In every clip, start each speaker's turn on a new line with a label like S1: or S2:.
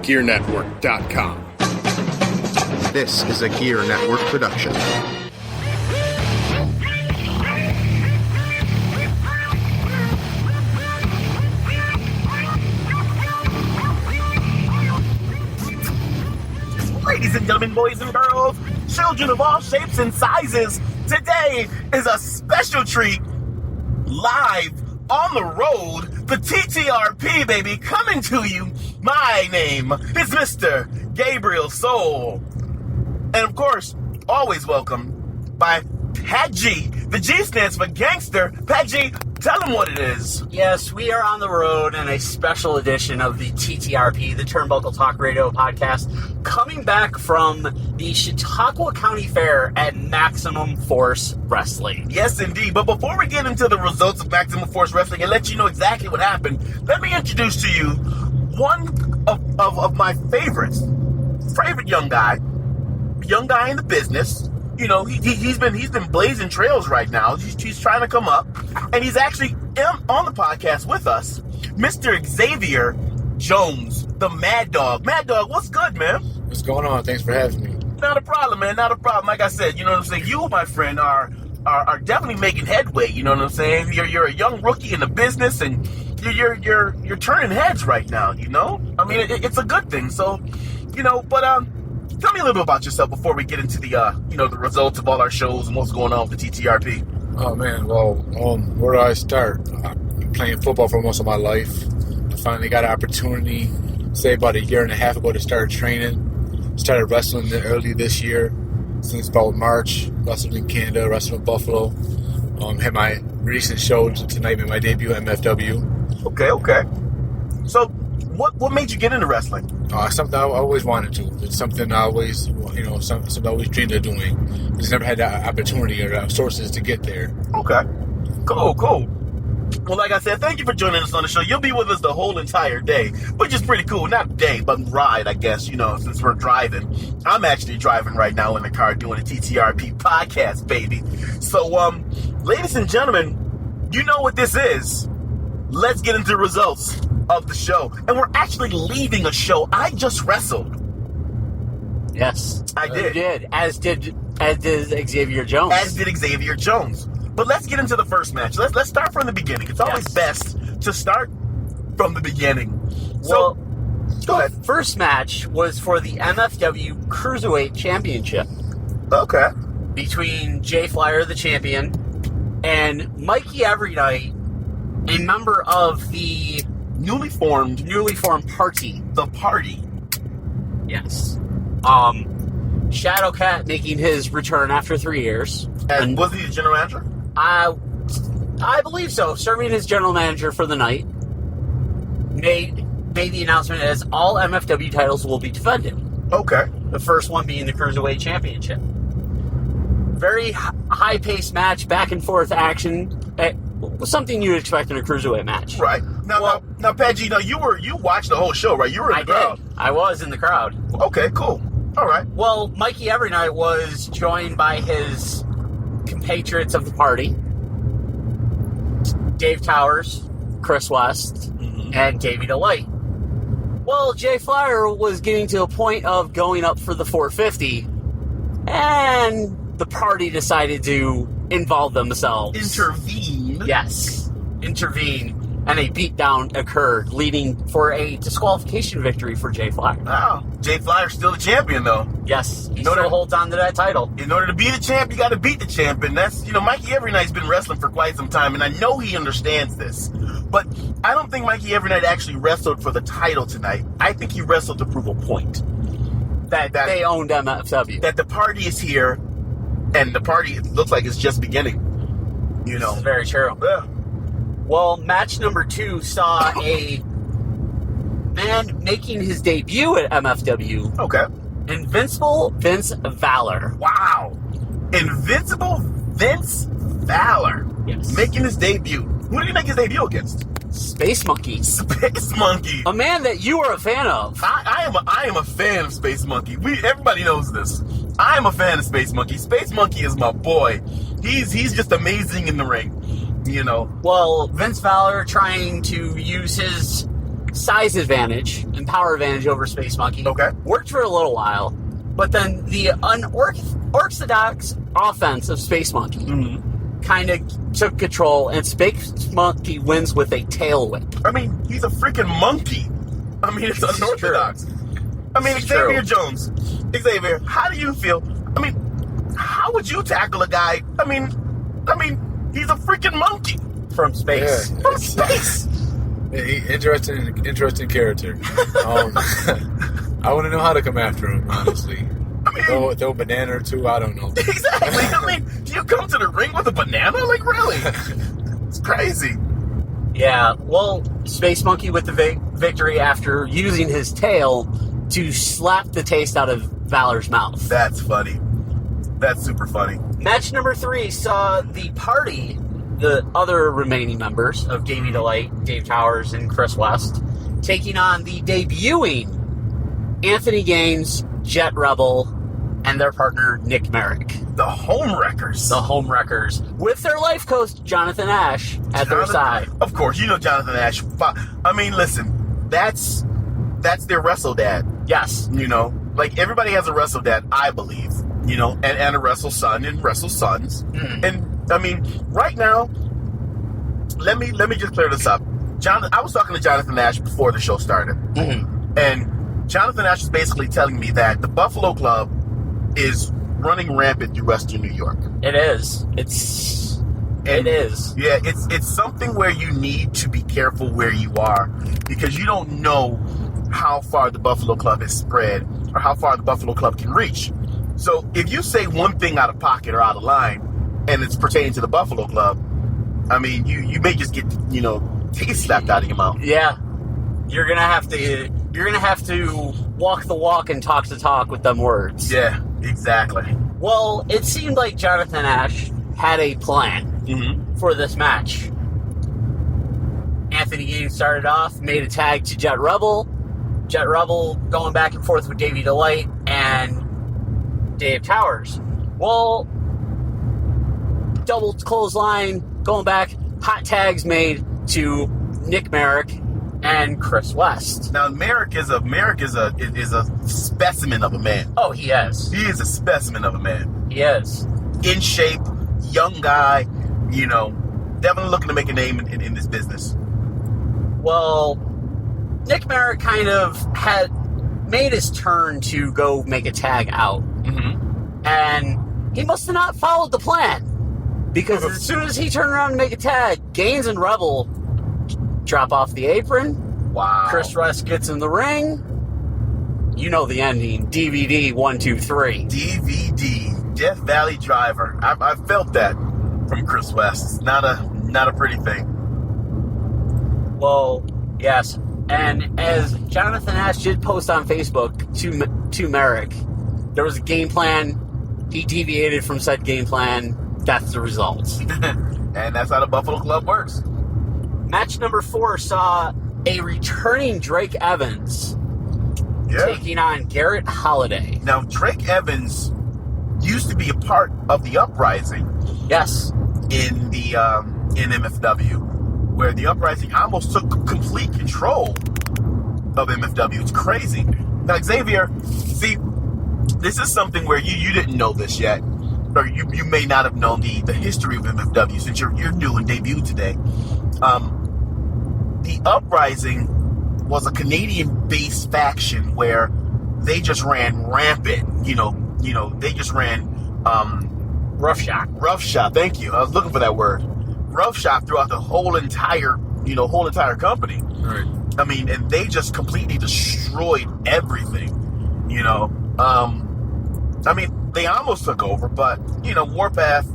S1: GearNetwork.com.
S2: This is a Gear Network production.
S3: Ladies and gentlemen, boys and girls, children of all shapes and sizes, today is a special treat. Live on the road, the TTRP, baby, coming to you. My name is Mr. Gabriel Soul. And of course, always welcome by Pat G. The G stands for gangster. Pat G, tell them what it is.
S4: Yes, we are on the road in a special edition of the TTRP, the Turnbuckle Talk Radio podcast, coming back from the Chautauqua County Fair at Maximum Force Wrestling.
S3: Yes, indeed. But before we get into the results of Maximum Force Wrestling and let you know exactly what happened, let me introduce to you one of my favorites. Favorite young guy in the business. You know, he's been blazing trails right now. He's trying to come up, and he's actually on the podcast with us, Mr. Xavier Jones, the Mad Dogg. Mad Dogg, what's good, man?
S5: What's going on? Thanks for having me.
S3: Not a problem, man. Not a problem. Like I said, you know what I'm saying. You, my friend, are definitely making headway. You know what I'm saying. You're a young rookie in the business, and you're turning heads right now. You know, I mean, it's a good thing. So, you know, but tell me a little bit about yourself before we get into the the results of all our shows and what's going on with the TTRP.
S5: Oh man, well, where do I start? I've been playing football for most of my life. I finally got an opportunity, say about a year and a half ago, to start training. Started wrestling early this year. Since about March, wrestled in Canada, wrestled in Buffalo. Had my recent show tonight, made my debut at MFW.
S3: Okay. So, what made you get into wrestling?
S5: Something I always wanted to. It's something I always, something I always dreamed of doing. Just never had the opportunity or the sources to get there.
S3: Okay. Cool. Well, like I said, thank you for joining us on the show. You'll be with us the whole entire day, which is pretty cool. Not day, but ride, I guess, since we're driving. I'm actually driving right now in the car doing a TTRP podcast, baby. So, ladies and gentlemen, you know what this is. Let's get into the results of the show. And we're actually leaving a show I just wrestled.
S4: Yes,
S3: I did.
S4: You did. As did Xavier Jones.
S3: As did Xavier Jones. But let's get into the first match. Let's start from the beginning. It's always best to start from the beginning. So, go ahead.
S4: First match was for the MFW Cruiserweight Championship.
S3: Okay.
S4: Between Jay Flyer, the champion, and Mikey Everynight, a member of the newly formed party. The Party. Yes. Shadowcat making his return after 3 years.
S3: And was he the general manager?
S4: I believe so. Serving as general manager for the night. Made the announcement as all MFW titles will be defended.
S3: Okay.
S4: The first one being the Cruiserweight Championship. Very high-paced match, back-and-forth action. Something you'd expect in a Cruiserweight match.
S3: Right. Now, Pat, you watched the whole show, right? You were in the crowd.
S4: Did. I was in the crowd.
S3: Okay, cool. All right.
S4: Well, Mikey Everynight was joined by his compatriots of the party, Dave Towers, Chris West, and Davey Delight. Well, Jay Flyer was getting to a point of going up for the 450, and the party decided to involve themselves.
S3: Intervene.
S4: Yes, intervene. And a beatdown occurred, leading for a disqualification victory for Jay Flyer.
S3: Wow. Jay Flyer's still the champion, though.
S4: Yes, he still holds on to that title.
S3: In order to be the champ, you got to beat the champ. And that's, Mikey Everynight's been wrestling for quite some time, and I know he understands this. But I don't think Mikey Everynight actually wrestled for the title tonight. I think he wrestled to prove a point. That
S4: they owned MFW.
S3: That the party is here, and the party, it looks like it's just beginning.
S4: This is very true.
S3: Yeah.
S4: Well, match number 2 saw a man making his debut at MFW.
S3: Okay.
S4: Invincible Vince Valor.
S3: Wow. Invincible Vince Valor.
S4: Yes.
S3: Making his debut. Who did he make his debut against?
S4: Space Monkey.
S3: Space Monkey.
S4: A man that you are a fan of.
S3: I am a fan of Space Monkey. Everybody knows this. I am a fan of Space Monkey. Space Monkey is my boy. He's just amazing in the ring.
S4: Well, Vince Valor trying to use his size advantage and power advantage over Space Monkey.
S3: Okay.
S4: Worked for a little while, but then the unorthodox offense of Space Monkey kind of took control, and Space Monkey wins with a tail whip.
S3: I mean, he's a freaking monkey. I mean, it's unorthodox. I mean, Xavier Jones. Xavier, how do you feel? I mean, how would you tackle a guy? I mean, he's a freaking monkey
S4: From space.
S3: from space.
S5: Interesting character. I want to know how to come after him, honestly.
S3: I mean,
S5: Throw a banana or two, I don't know.
S3: exactly. I mean, do you come to the ring with a banana? Like, really? It's crazy.
S4: Yeah, well, Space Monkey with the victory after using his tail to slap the taste out of Valor's mouth.
S3: That's funny. That's super funny.
S4: Match number 3 saw the party, the other remaining members of Davey Delight, Dave Towers, and Chris West, taking on the debuting Anthony Gaines, Jet Rebel, and their partner Nick Merrick.
S3: The Homewreckers.
S4: The Homewreckers, with their life coach Jonathan Ash at their side.
S3: Of course, you know Jonathan Ash. I mean, listen, that's their wrestle dad.
S4: Yes.
S3: You know, like everybody has a wrestle dad, I believe. You know, and a wrestle son and wrestle sons. And I mean, right now, let me just clear this up. I was talking to Jonathan Ash before the show started, and Jonathan Ash is basically telling me that the Buffalo Club is running rampant through Western New York.
S4: It is. It is.
S3: Yeah, it's something where you need to be careful where you are, because you don't know how far the Buffalo Club is spread or how far the Buffalo Club can reach. So if you say one thing out of pocket or out of line, and it's pertaining to the Buffalo Club, I mean, you may just get, you know, taste slapped out of your mouth.
S4: Yeah. You're gonna have to walk the walk and talk the talk with them words.
S3: Yeah, exactly.
S4: Well, it seemed like Jonathan Ash had a plan for this match. Anthony Gaines started off, made a tag to Jet Rebel. Jet Rebel going back and forth with Davey Delight and Dave Towers. Well, double clothesline, going back, hot tags made to Nick Merrick and Chris West.
S3: Now, Merrick is a specimen of a man.
S4: Oh, he is.
S3: He is a specimen of a man.
S4: He is.
S3: In shape, young guy, you know, definitely looking to make a name in this business.
S4: Well, Nick Merrick kind of had made his turn to go make a tag out. And he must have not followed the plan, because as soon as he turned around to make a tag, Gaines and Rebel drop off the apron.
S3: Wow.
S4: Chris West gets in the ring. You know the ending. DVD 1, 2, 3.
S3: DVD, Death Valley Driver. I felt that from Chris West. It's not a pretty thing.
S4: Well, yes. And as Jonathan Ash did post on Facebook to Merrick, there was a game plan. He deviated from said game plan. That's the result.
S3: And that's how the Buffalo Club works.
S4: Match number 4 saw a returning Drake Evans taking on Garrett Holiday.
S3: Now, Drake Evans used to be a part of the Uprising.
S4: Yes.
S3: In MFW, where the Uprising almost took complete control of MFW. It's crazy. Now, Xavier, see, this is something where you didn't know this yet, or you may not have known the history of MFW since you're new and debuted today. The Uprising was a Canadian-based faction where they just ran rampant. You know, they just ran roughshod. Thank you. I was looking for that word. Roughshod throughout the whole entire company.
S5: Right.
S3: I mean, and they just completely destroyed everything. You know, I mean, they almost took over, but you know, Warpath,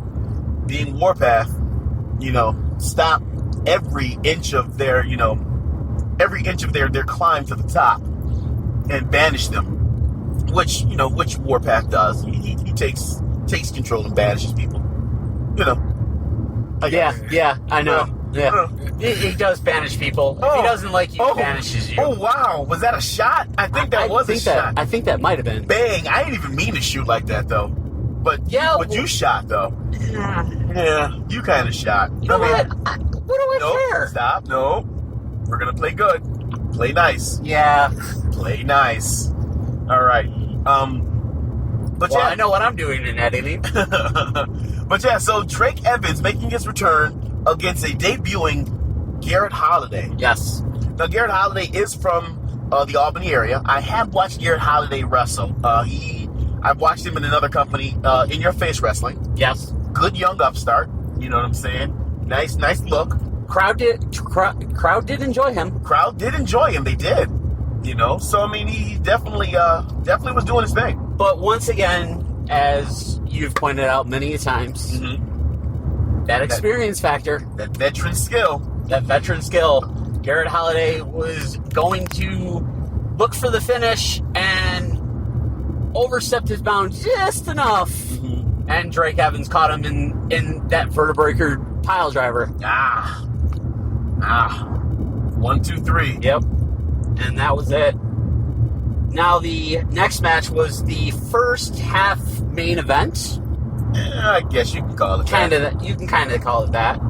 S3: being Warpath, you know, stopped every inch of their climb to the top and banished them. Which Warpath does. He takes control and banishes people. You know.
S4: Yeah, I know. Yeah. He does banish people. If he doesn't like you, he banishes you.
S3: Oh, wow. Was that a shot? I think that was a shot.
S4: I think that might have been.
S3: Bang. I didn't even mean to shoot like that, though. But you shot, though. Yeah, you kind of shot.
S4: You know what? What do I care?
S3: Stop. No. We're going to play good. Play nice.
S4: Yeah.
S3: Play nice. All right. But
S4: Well,
S3: yeah,
S4: I know what I'm doing in editing.
S3: but yeah. So Drake Evans making his return against a debuting Garrett Holiday.
S4: Yes.
S3: Now Garrett Holiday is from the Albany area. I have watched Garrett Holiday wrestle. I've watched him in another company, In Your Face Wrestling.
S4: Yes.
S3: Good young upstart. You know what I'm saying? Nice look.
S4: Crowd did enjoy him.
S3: Crowd did enjoy him. They did. You know, so I mean, he definitely was doing his thing.
S4: But once again, as you've pointed out many times, that experience factor,
S3: That veteran skill.
S4: that veteran skill, Garrett Holiday was going to look for the finish and overstepped his bounds just enough. And Drake Evans caught him in that vertebreaker pile driver.
S3: 1, 2, 3.
S4: Yep. And that was it. Now the next match was the first half main event.
S3: I guess you can call it that.
S4: You can kind of call it that.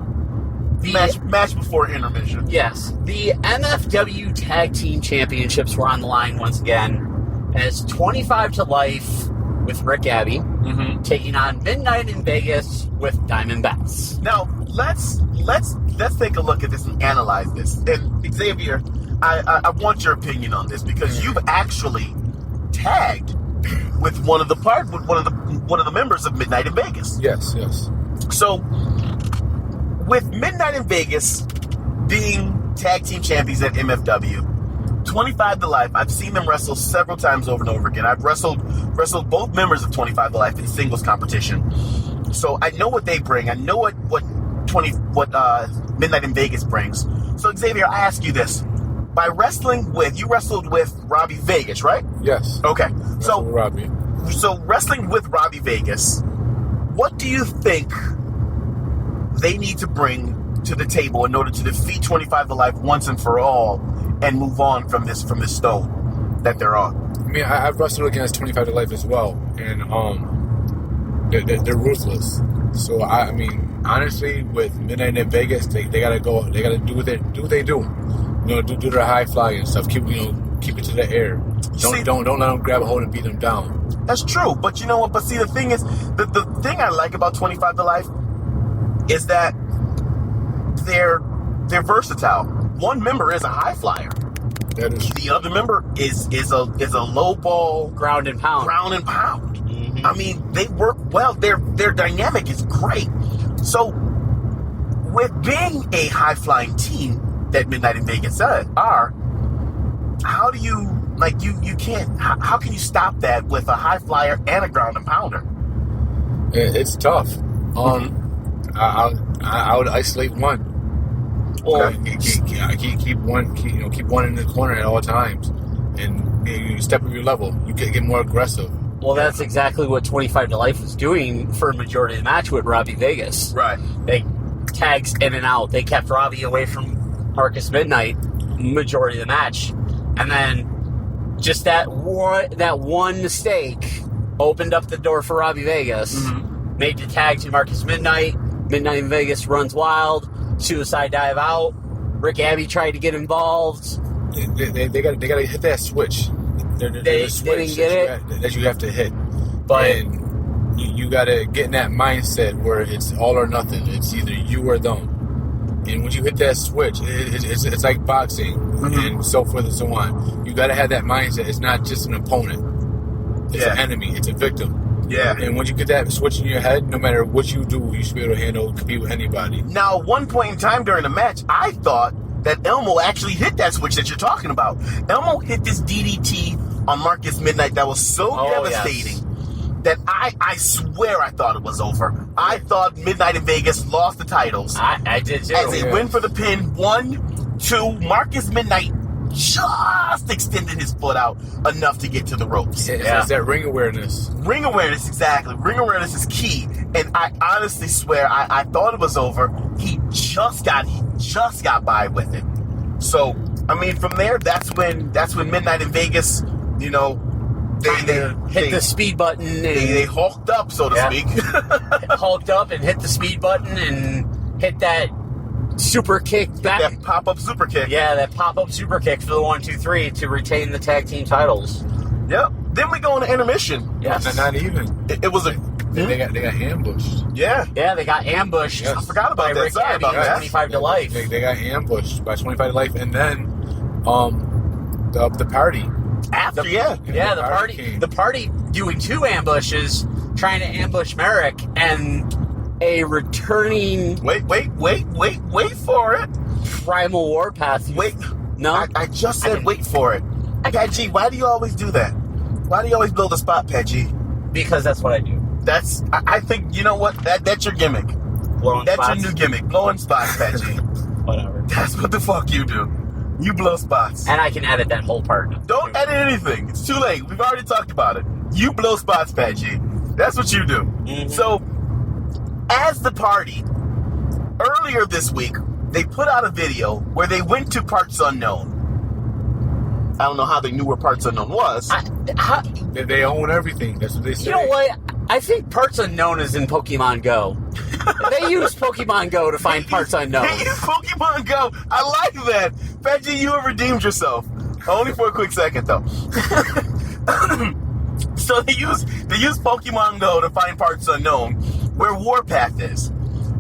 S3: Match before intermission.
S4: Yes. The MFW Tag Team Championships were on the line once again as 25 to Life with Rick Abbey taking on Midnight in Vegas with Diamondbacks.
S3: Now let's take a look at this and analyze this. And Xavier, I want your opinion on this because you've actually tagged with one of the members of Midnight in Vegas.
S5: Yes.
S3: So with Midnight in Vegas being tag team champions at MFW, 25 to Life, I've seen them wrestle several times over and over again. I've wrestled both members of 25 to Life in singles competition. So I know what they bring. I know what Midnight in Vegas brings. So Xavier, I ask you this. By you wrestled with Robbie Vegas, right?
S5: Yes.
S3: Okay. So
S5: Robbie.
S3: So wrestling with Robbie Vegas, what do you think they need to bring to the table in order to defeat 25 to Life once and for all and move on from this stone that they're on?
S5: I mean, I've wrestled against 25 to Life as well, and they're ruthless. So I mean, honestly, with Midnight in Vegas, they gotta go. They gotta do what they do. You know, do their high fly and stuff. Keep it to the air. Don't let them grab a hold and beat them down.
S3: That's true, but you know what? But see, the thing is, the thing I like about 25 to Life is that they're versatile. One member is a high flyer.
S5: That is true.
S3: The other member is a low ball
S4: Ground and pound.
S3: I mean, they work well. Their dynamic is great. So, with being a high flying team that Midnight in Vegas are, how do you you can't? How can you stop that with a high flyer and a ground and pounder?
S5: It's tough. I would isolate one. Or keep one in the corner at all times, and you step up your level. You get more aggressive.
S4: Well, that's exactly what 25 to Life was doing for a majority of the match with Robbie Vegas.
S3: Right.
S4: They tags in and out. They kept Robbie away from Marcus Midnight majority of the match, and then just that one mistake opened up the door for Robbie Vegas. Made the tag to Marcus Midnight. Midnight in Vegas runs wild. Suicide dive out. Rick Abbey tried to get involved.
S5: They got to hit that switch.
S4: They didn't get it.
S5: That you have to hit.
S4: But
S5: and you got to get in that mindset where it's all or nothing. It's either you or them. And when you hit that switch, it's like boxing and so forth and so on. You got to have that mindset. It's not just an opponent. It's an enemy. It's a victim.
S3: Yeah.
S5: And once you get that switch in your head, no matter what you do, you should be able to compete with anybody.
S3: Now, one point in time during the match, I thought that Elmo actually hit that switch that you're talking about. Elmo hit this DDT on Marcus Midnight that was so devastating that I swear I thought it was over. I thought Midnight in Vegas lost the titles.
S4: I did too.
S3: As they win for the pin, 1, 2, Marcus Midnight just extended his foot out enough to get to the ropes.
S5: It's that ring awareness.
S3: Ring awareness, exactly. Ring awareness is key. And I honestly swear, I thought it was over. He just got by with it. So, I mean, from there, that's when Midnight in Vegas, you know, they
S4: hit the speed button. And
S3: they hulked up, so to speak.
S4: Hulked up and hit the speed button and hit that super kick back.
S3: That pop-up super kick.
S4: Yeah, that pop-up super kick for the 1, 2, 3 to retain the tag team titles.
S3: Yep. Then we go into intermission.
S4: Yes.
S5: Not even.
S3: It was a...
S5: They got ambushed.
S3: Yeah.
S4: Yeah, they got ambushed.
S5: Yes.
S3: I forgot about
S4: by
S3: that.
S4: Rick
S3: Sorry
S4: Abbey,
S3: about that.
S4: 25 to life.
S5: They got ambushed by 25 to life, and then the party.
S3: After, yeah.
S4: Yeah,
S5: came.
S4: the party doing 2 ambushes, trying to ambush Merrick, and a returning
S3: Wait for it.
S4: Primal Warpath.
S3: Wait.
S4: No?
S3: I just said wait for it. Pat G, why do you always do that? Why do you always build a spot, Pat G?
S4: Because that's what I do.
S3: I think, you know what? That's your gimmick.
S4: Blowing
S3: That's
S4: spots.
S3: your new gimmick. Blowing spots, Pat G.
S4: Whatever.
S3: That's what the fuck you do. You blow spots.
S4: And I can edit that whole part.
S3: Don't edit anything. It's too late. We've already talked about it. You blow spots, Pat G. That's what you do.
S4: Mm-hmm.
S3: So, as the party, earlier this week, they put out a video where they went to Parts Unknown. I don't know how they knew where Parts Unknown was.
S5: They own everything. That's what they say.
S4: You know what? I think Parts Unknown is in Pokemon Go. They use Pokemon Go to find Parts Unknown.
S3: They use Pokemon Go. I like that. Pat G, you have redeemed yourself. Only for a quick second, though. So they use Pokemon Go to find Parts Unknown, where Warpath is.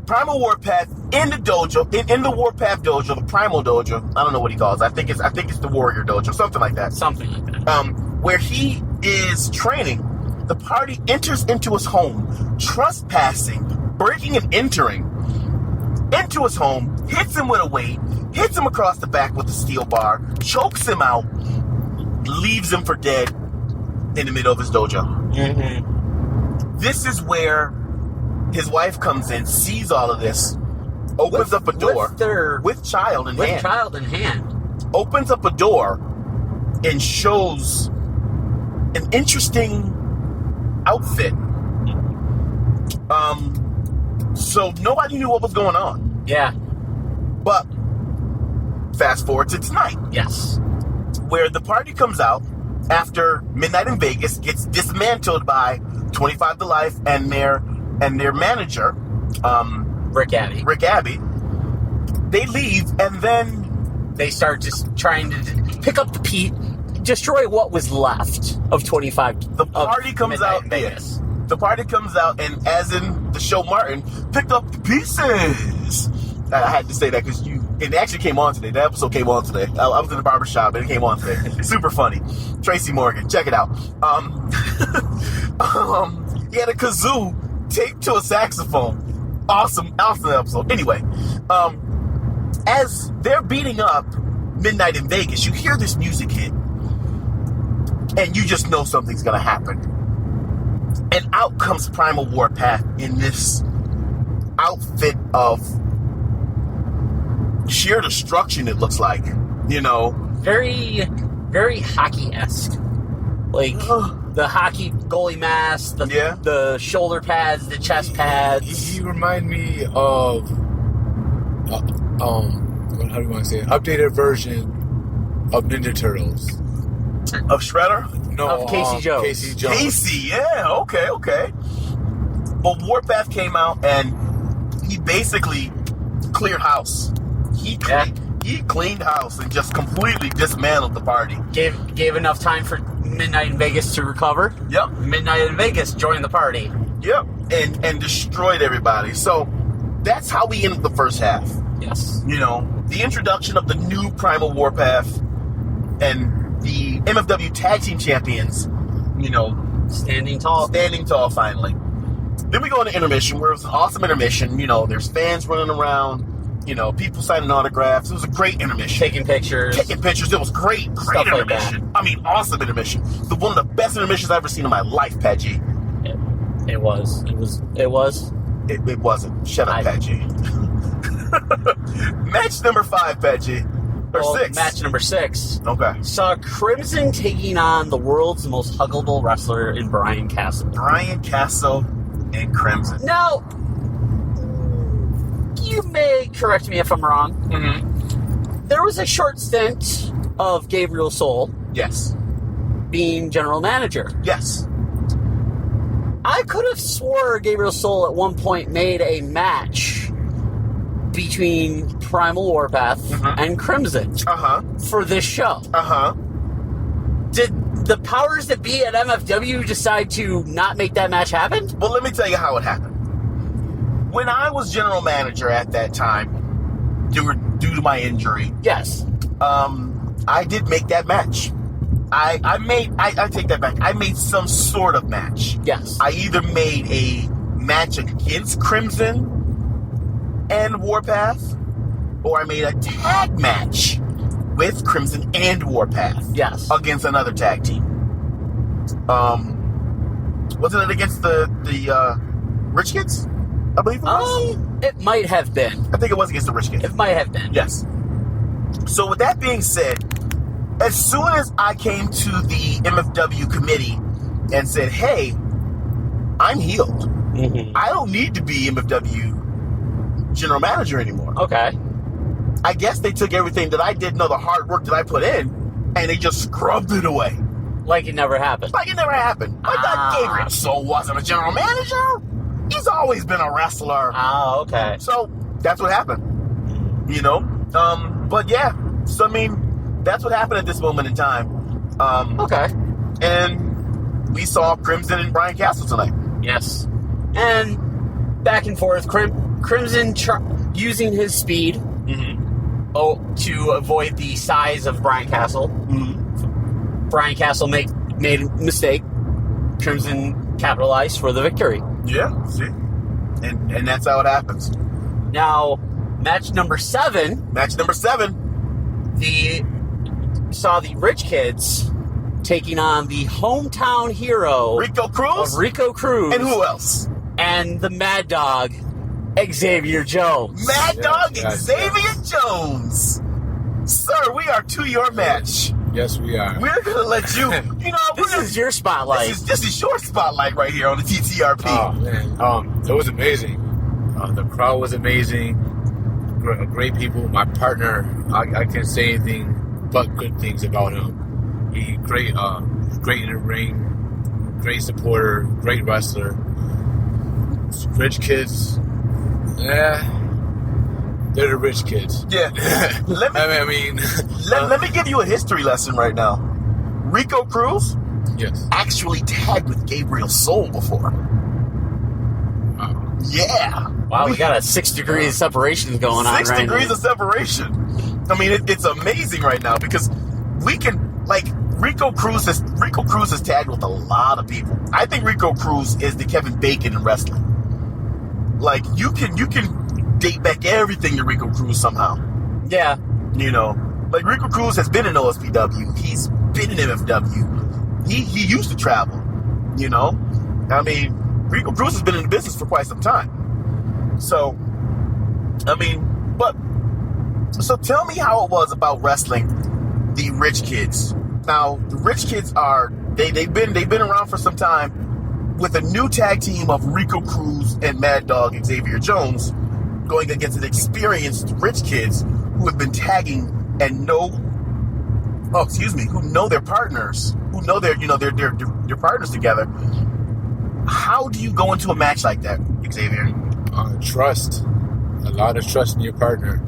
S3: Primal Warpath in the dojo, in the Warpath dojo, the Primal dojo. I don't know what he calls it. I think it's the Warrior dojo, something like that.
S4: Something like that.
S3: Where he is training. The party enters into his home, trespassing, breaking and entering into his home, hits him with a weight, hits him across the back with a steel bar, chokes him out, leaves him for dead in the middle of his dojo.
S4: Mm-hmm.
S3: This is where his wife comes in, sees all of this, opens up a door with child in hand. Opens up a door and shows an interesting outfit. So nobody knew what was going on.
S4: Yeah.
S3: But fast forward to tonight,
S4: Yes.
S3: where the party comes out after Midnight in Vegas gets dismantled by 25 to Life and their manager,
S4: Rick Abbey.
S3: Rick Abbey. They leave, and then
S4: They start just trying to pick up the destroy what was left of 25.
S3: the party comes
S4: Midnight
S3: out.
S4: in Vegas.
S3: The party comes out, and as in the show, Martin picked up the pieces. I had to say that because it actually came on today. The episode came on today. I was in the barbershop, and it came on today. Super funny. Tracy Morgan, check it out. He had a kazoo taped to a saxophone. Awesome episode. Anyway, as they're beating up Midnight in Vegas, you hear this music hit, and you just know something's gonna happen. And out comes Primal Warpath in this outfit of sheer destruction, it looks like. You know?
S4: Very, very hockey-esque. Like, the hockey goalie mask, the shoulder pads, the chest pads.
S5: He remind me of how do you want to say it? Updated version of Ninja Turtles.
S3: Of Shredder?
S5: No,
S4: Of Casey Jones.
S5: Casey Jones.
S3: Casey, yeah, okay. Well, Warpath came out and he basically cleared house. He cleaned house and just completely dismantled the party.
S4: Gave enough time for Midnight in Vegas to recover.
S3: Yep.
S4: Midnight in Vegas joined the party.
S3: Yep. And destroyed everybody. So that's how we ended the first half.
S4: Yes.
S3: You know, the introduction of the new Primal Warpath and the MFW Tag Team Champions, you know,
S4: Standing tall
S3: finally. Then we go into intermission, where it was an awesome intermission. You know, there's fans running around, you know, people signing autographs. It was a great intermission.
S4: Taking pictures.
S3: It was great
S4: Stuff like
S3: intermission. I mean, awesome intermission. One of the best intermissions I've ever seen in my life, Pat G.
S4: It was.
S3: It wasn't. Shut up, Pat G. Match number 5, Pat G. Or 6.
S4: Match number 6.
S3: Okay.
S4: Saw Crimson taking on the world's most huggable wrestler in Brian Castle.
S3: Brian Castle and Crimson.
S4: Now, you may correct me if I'm wrong.
S3: Mm-hmm.
S4: There was a short stint of Gabriel Soul
S3: Yes.
S4: being general manager.
S3: Yes.
S4: I could have swore Gabriel Soul at one point made a match between Primal Warpath and Crimson for this show. Did the powers that be at MFW decide to not make that match happen?
S3: Well, let me tell you how it happened. When I was general manager at that time, due to my injury,
S4: Yes.
S3: I did make that match. I take that back. I made some sort of match.
S4: Yes.
S3: I either made a match against Crimson and Warpath, or I made a tag match with Crimson and Warpath.
S4: Yes.
S3: Against another tag team. Wasn't it against the Rich Kids? I believe it was.
S4: It might have been.
S3: I think it was against the Rich Kids.
S4: It might have been.
S3: Yes. So with that being said, as soon as I came to the MFW committee and said, hey, I'm healed. I don't need to be MFW general manager anymore.
S4: Okay.
S3: I guess they took everything that I did, the hard work that I put in, and they just scrubbed it away.
S4: Like it never happened.
S3: Like it never happened. I thought Gabriel Soul wasn't a general manager. He's always been a wrestler.
S4: Oh, okay.
S3: So that's what happened. But yeah. So I mean, that's what happened at this moment in time.
S4: Okay.
S3: And we saw Crimson and Brian Castle tonight.
S4: Yes. And back and forth, Crimson using his speed to avoid the size of Brian Castle. Brian Castle made a mistake. Crimson capitalized for the victory.
S3: Yeah, see? And that's how it happens.
S4: Now, match number 7. Saw the Rich Kids taking on the hometown hero
S3: Rico Cruz?
S4: of Rico Cruz.
S3: And who else?
S4: And the Mad Dog, Xavier Jones.
S3: Mad Dog Xavier Jones. Sir, we are to your match.
S5: Yes, we are.
S3: We're going to let you,
S4: This is your spotlight.
S3: This is your spotlight right here on the TTRP.
S5: Oh, man. It was amazing. The crowd was amazing. Great people. My partner, I can't say anything but good things about him. He great in the ring, great supporter, great wrestler. Rich Kids, they're the Rich Kids.
S3: Yeah. Let me give you a history lesson right now. Rico Cruz actually tagged with Gabriel Soul before. Yeah.
S4: Wow, we got a 6 degrees of separation going on
S3: 6
S4: right
S3: degrees
S4: now.
S3: of separation. I mean, it's amazing right now because we can, Rico Cruz has tagged with a lot of people. I think Rico Cruz is the Kevin Bacon in wrestling. You can date back everything to Rico Cruz somehow.
S4: Yeah.
S3: Rico Cruz has been in OSPW. He's been in MFW. He used to travel. I mean, Rico Cruz has been in the business for quite some time. So, so tell me how it was about wrestling the Rich Kids. Now, the Rich Kids they've been around for some time with a new tag team of Rico Cruz and Mad Dog Xavier Jones going against an experienced Rich Kids who have been tagging and who know their partners, who know their partners together. How do you go into a match like that, Xavier?
S5: Trust. A lot of trust in your partner.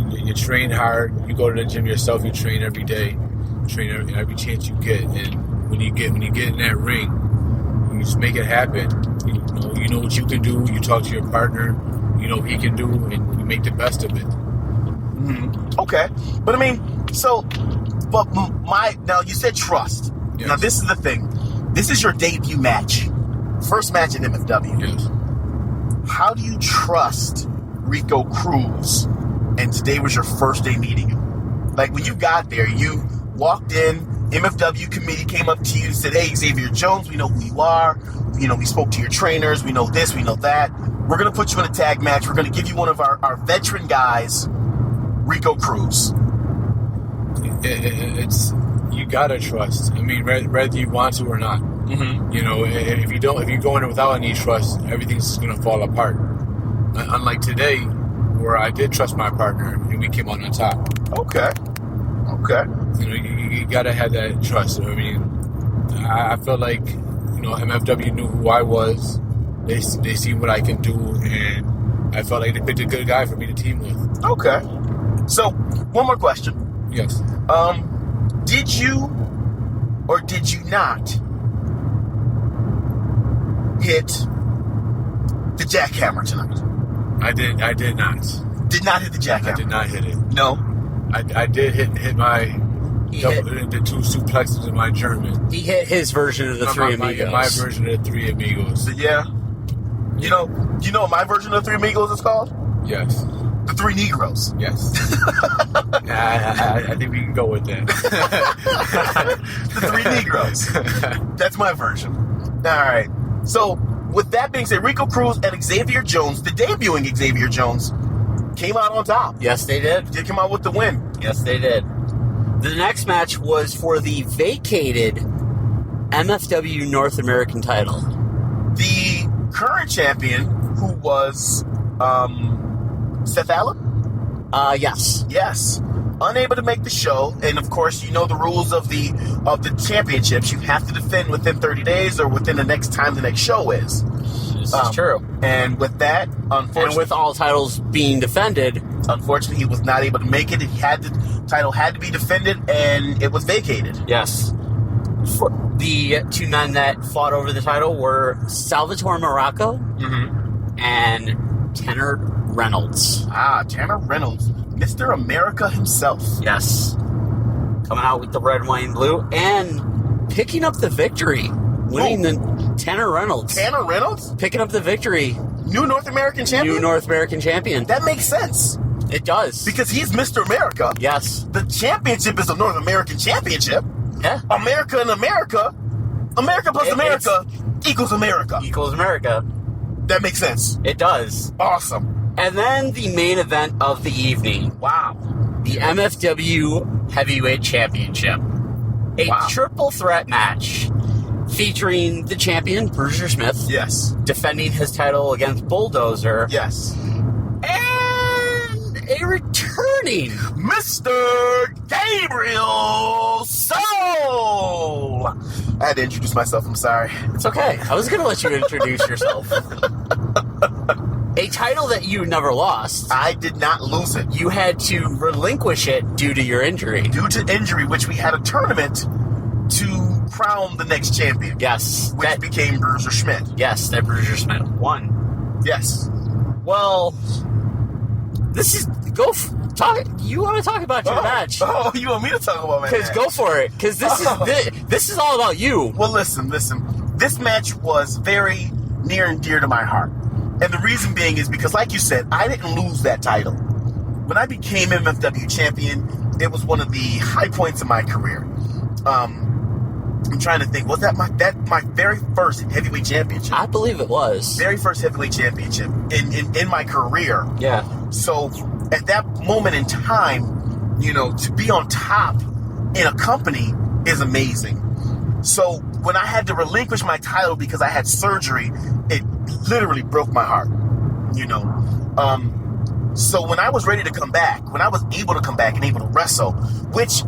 S5: You train hard. You go to the gym yourself. You train every day. Train every chance you get. And when you get in that ring, you just make it happen. You know what you can do. You talk to your partner. You know what he can do, and you make the best of it.
S3: Okay, but now you said trust.
S5: Yes.
S3: Now this is the thing. This is your debut match, first match in MFW.
S5: Yes.
S3: How do you trust Rico Cruz? And today was your first day meeting him. When you got there, you walked in. MFW committee came up to you and said, "Hey, Xavier Jones, we know who you are. We spoke to your trainers. We know this. We know that. We're going to put you in a tag match. We're going to give you one of our veteran guys, Rico Cruz."
S5: It's you gotta trust. I mean, whether you want to or not. If you don't, if you go in without any trust, everything's going to fall apart. Unlike today, where I did trust my partner and we came on top.
S3: Okay.
S5: You gotta have that trust. I mean, I feel like MFW knew who I was. They see what I can do, and I felt like they picked a good guy for me to team with.
S3: Okay. So, one more question.
S5: Yes.
S3: Did you or did you not hit the jackhammer tonight?
S5: I did not.
S3: Did not hit the jackhammer?
S5: I did not hit it.
S3: No?
S5: I did hit my... the 2 suplexes in my German.
S4: He hit his version of the Three Amigos.
S5: My version of the Three Amigos.
S3: Yeah. You know what my version of the Three Amigos is called?
S5: Yes.
S3: The Three Negroes.
S5: Yes. I think we can go with that.
S3: The Three Negroes. That's my version. All right. So, with that being said, Rico Cruz and Xavier Jones, the debuting Xavier Jones, came out on top.
S4: Yes, they did.
S3: They came out with the win.
S4: Yes, they did. The next match was for the vacated MFW North American title.
S3: The current champion, who was Seth Allen?
S4: Yes.
S3: Yes. Unable to make the show, and of course, you know the rules of the championships. You have to defend within 30 days or within the next time the next show is.
S4: This is true.
S3: And with that, unfortunately,
S4: and with all titles being defended,
S3: unfortunately, he was not able to make it. The title had to be defended, and it was vacated.
S4: yes. For the 2 men that fought over the title were Salvatore Morocco and Tanner Reynolds.
S3: Tanner Reynolds, Mr. America himself.
S4: Yes. Coming out with the red, white, and blue and picking up the victory. Winning the Tanner Reynolds.
S3: Tanner Reynolds?
S4: Picking up the victory.
S3: New North American champion?
S4: New North American champion.
S3: That makes sense.
S4: It does.
S3: Because he's Mr. America.
S4: Yes.
S3: The championship is the North American Championship.
S4: Yeah.
S3: America and America. America plus America equals America.
S4: Equals America.
S3: That makes sense.
S4: It does.
S3: Awesome.
S4: And then the main event of the evening.
S3: Wow.
S4: The MFW Heavyweight Championship. A triple threat match featuring the champion, Bruiser Smith.
S3: Yes.
S4: Defending his title against Bulldozer.
S3: Yes.
S4: And a returning
S3: Mr. Gabriel Soul. I had to introduce myself. I'm sorry.
S4: It's okay. I was going to let you introduce yourself. A title that you never lost.
S3: I did not lose it.
S4: You had to relinquish it due to your injury.
S3: Due to injury, which we had a tournament to crown the next champion.
S4: Yes.
S3: Which became Bruiser Schmidt.
S4: Yes, that Bruiser Smith won.
S3: Yes.
S4: Well, this is... Talk. You want to talk about your match?
S3: Oh, you want me to talk about my match?
S4: Because go for it. Because this is all about you.
S3: Well, listen. This match was very near and dear to my heart. And the reason being is because, like you said, I didn't lose that title. When I became MFW champion, it was one of the high points of my career. I'm trying to think. Was that my very first heavyweight championship?
S4: I believe it was.
S3: Very first heavyweight championship in my career.
S4: Yeah.
S3: So at that moment in time, to be on top in a company is amazing. So when I had to relinquish my title because I had surgery, it literally broke my heart. So when I was ready to come back, when I was able to come back and able to wrestle, which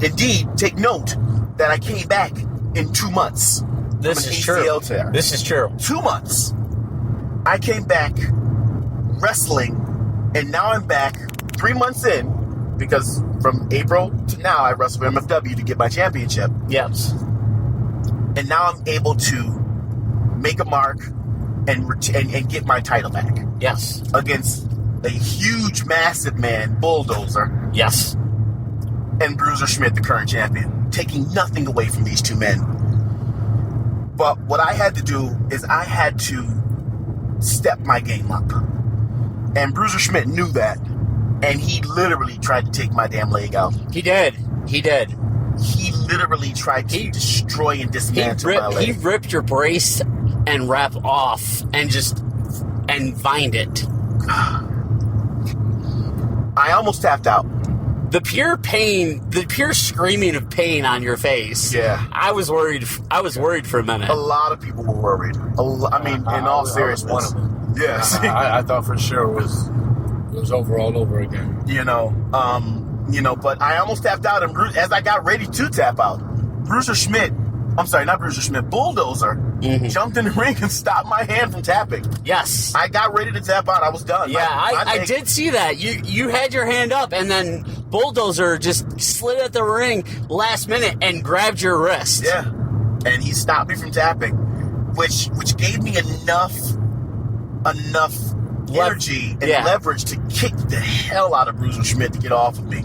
S3: indeed, take note that I came back in 2 months.
S4: This is true. This is true.
S3: 2 months. I came back wrestling, and now I'm back 3 months in, because from April to now I wrestled for MFW to get my championship.
S4: Yes.
S3: And now I'm able to make a mark and get my title back.
S4: Yes.
S3: Against a huge, massive man, Bulldozer.
S4: Yes.
S3: And Bruiser Schmidt, the current champion, taking nothing away from these two men. But what I had to do is I had to step my game up. And Bruiser Schmidt knew that, and he literally tried to take my damn leg out.
S4: He did. He
S3: literally tried to destroy and dismantle my leg.
S4: He ripped your brace and wrap off and bind it.
S3: I almost tapped out.
S4: The pure pain, the pure screaming of pain on your face.
S3: Yeah.
S4: I was worried for a minute.
S3: A lot of people were worried. In all seriousness.
S5: One of them.
S3: Yes.
S5: I thought for sure it was over all over again.
S3: But I almost tapped out, and as I got ready to tap out, Bruiser Schmidt I'm sorry, not Bruiser Schmidt, Bulldozer, jumped in the ring and stopped my hand from tapping.
S4: Yes.
S3: I got ready to tap out. I was done.
S4: Yeah, I did see that. You had your hand up, and then Bulldozer just slid at the ring last minute and grabbed your wrist.
S3: Yeah, and he stopped me from tapping, which gave me enough energy and leverage to kick the hell out of Bruiser Schmidt to get off of me.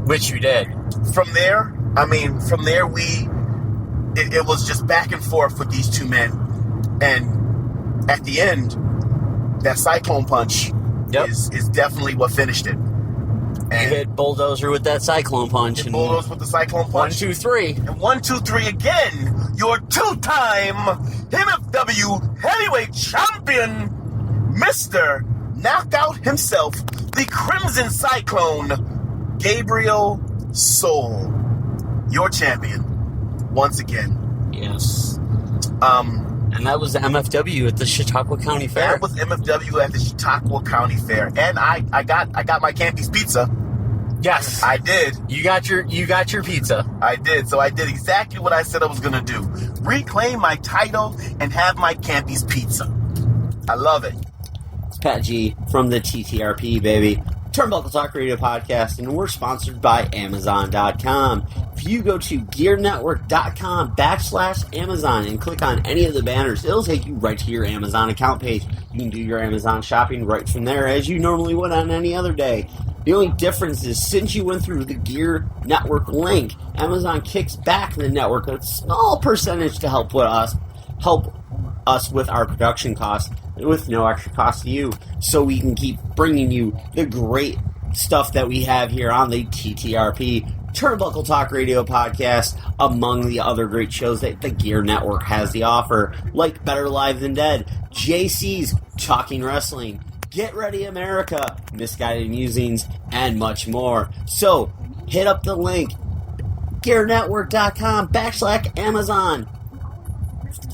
S4: Which you did.
S3: From there, it was just back and forth with these two men. And at the end, that Cyclone Punch is definitely what finished it. And
S4: you hit Bulldozer with that Cyclone Punch.
S3: And Bulldozer with the Cyclone Punch.
S4: 1, 2, 3.
S3: And 1, 2, 3 again. Your two-time MFW heavyweight champion, Mr. Knockout himself, the Crimson Cyclone, Gabriel Soul. Your champion. Once again.
S4: Yes. And that was the MFW at the Chautauqua County Fair.
S3: That was MFW at the Chautauqua County Fair. And I got my Campy's pizza.
S4: Yes.
S3: I did.
S4: You got your pizza.
S3: I did. So I did exactly what I said I was going to do. Reclaim my title and have my Campy's pizza. I love it.
S4: It's Pat G from the TTRP, baby. Turnbuckle Talk Radio Podcast, and we're sponsored by Amazon.com. If you go to GearNetwork.com/Amazon and click on any of the banners, it'll take you right to your Amazon account page. You can do your Amazon shopping right from there as you normally would on any other day. The only difference is since you went through the Gear Network link, Amazon kicks back the network a small percentage to help us with our production costs with no extra cost to you, so we can keep bringing you the great stuff that we have here on the TTRP Turnbuckle Talk Radio Podcast, among the other great shows that the Gear Network has to offer, like Better Live Than Dead, JC's Talking Wrestling, Get Ready America, Misguided Musings, and much more. So hit up the link, GearNetwork.com/Amazon,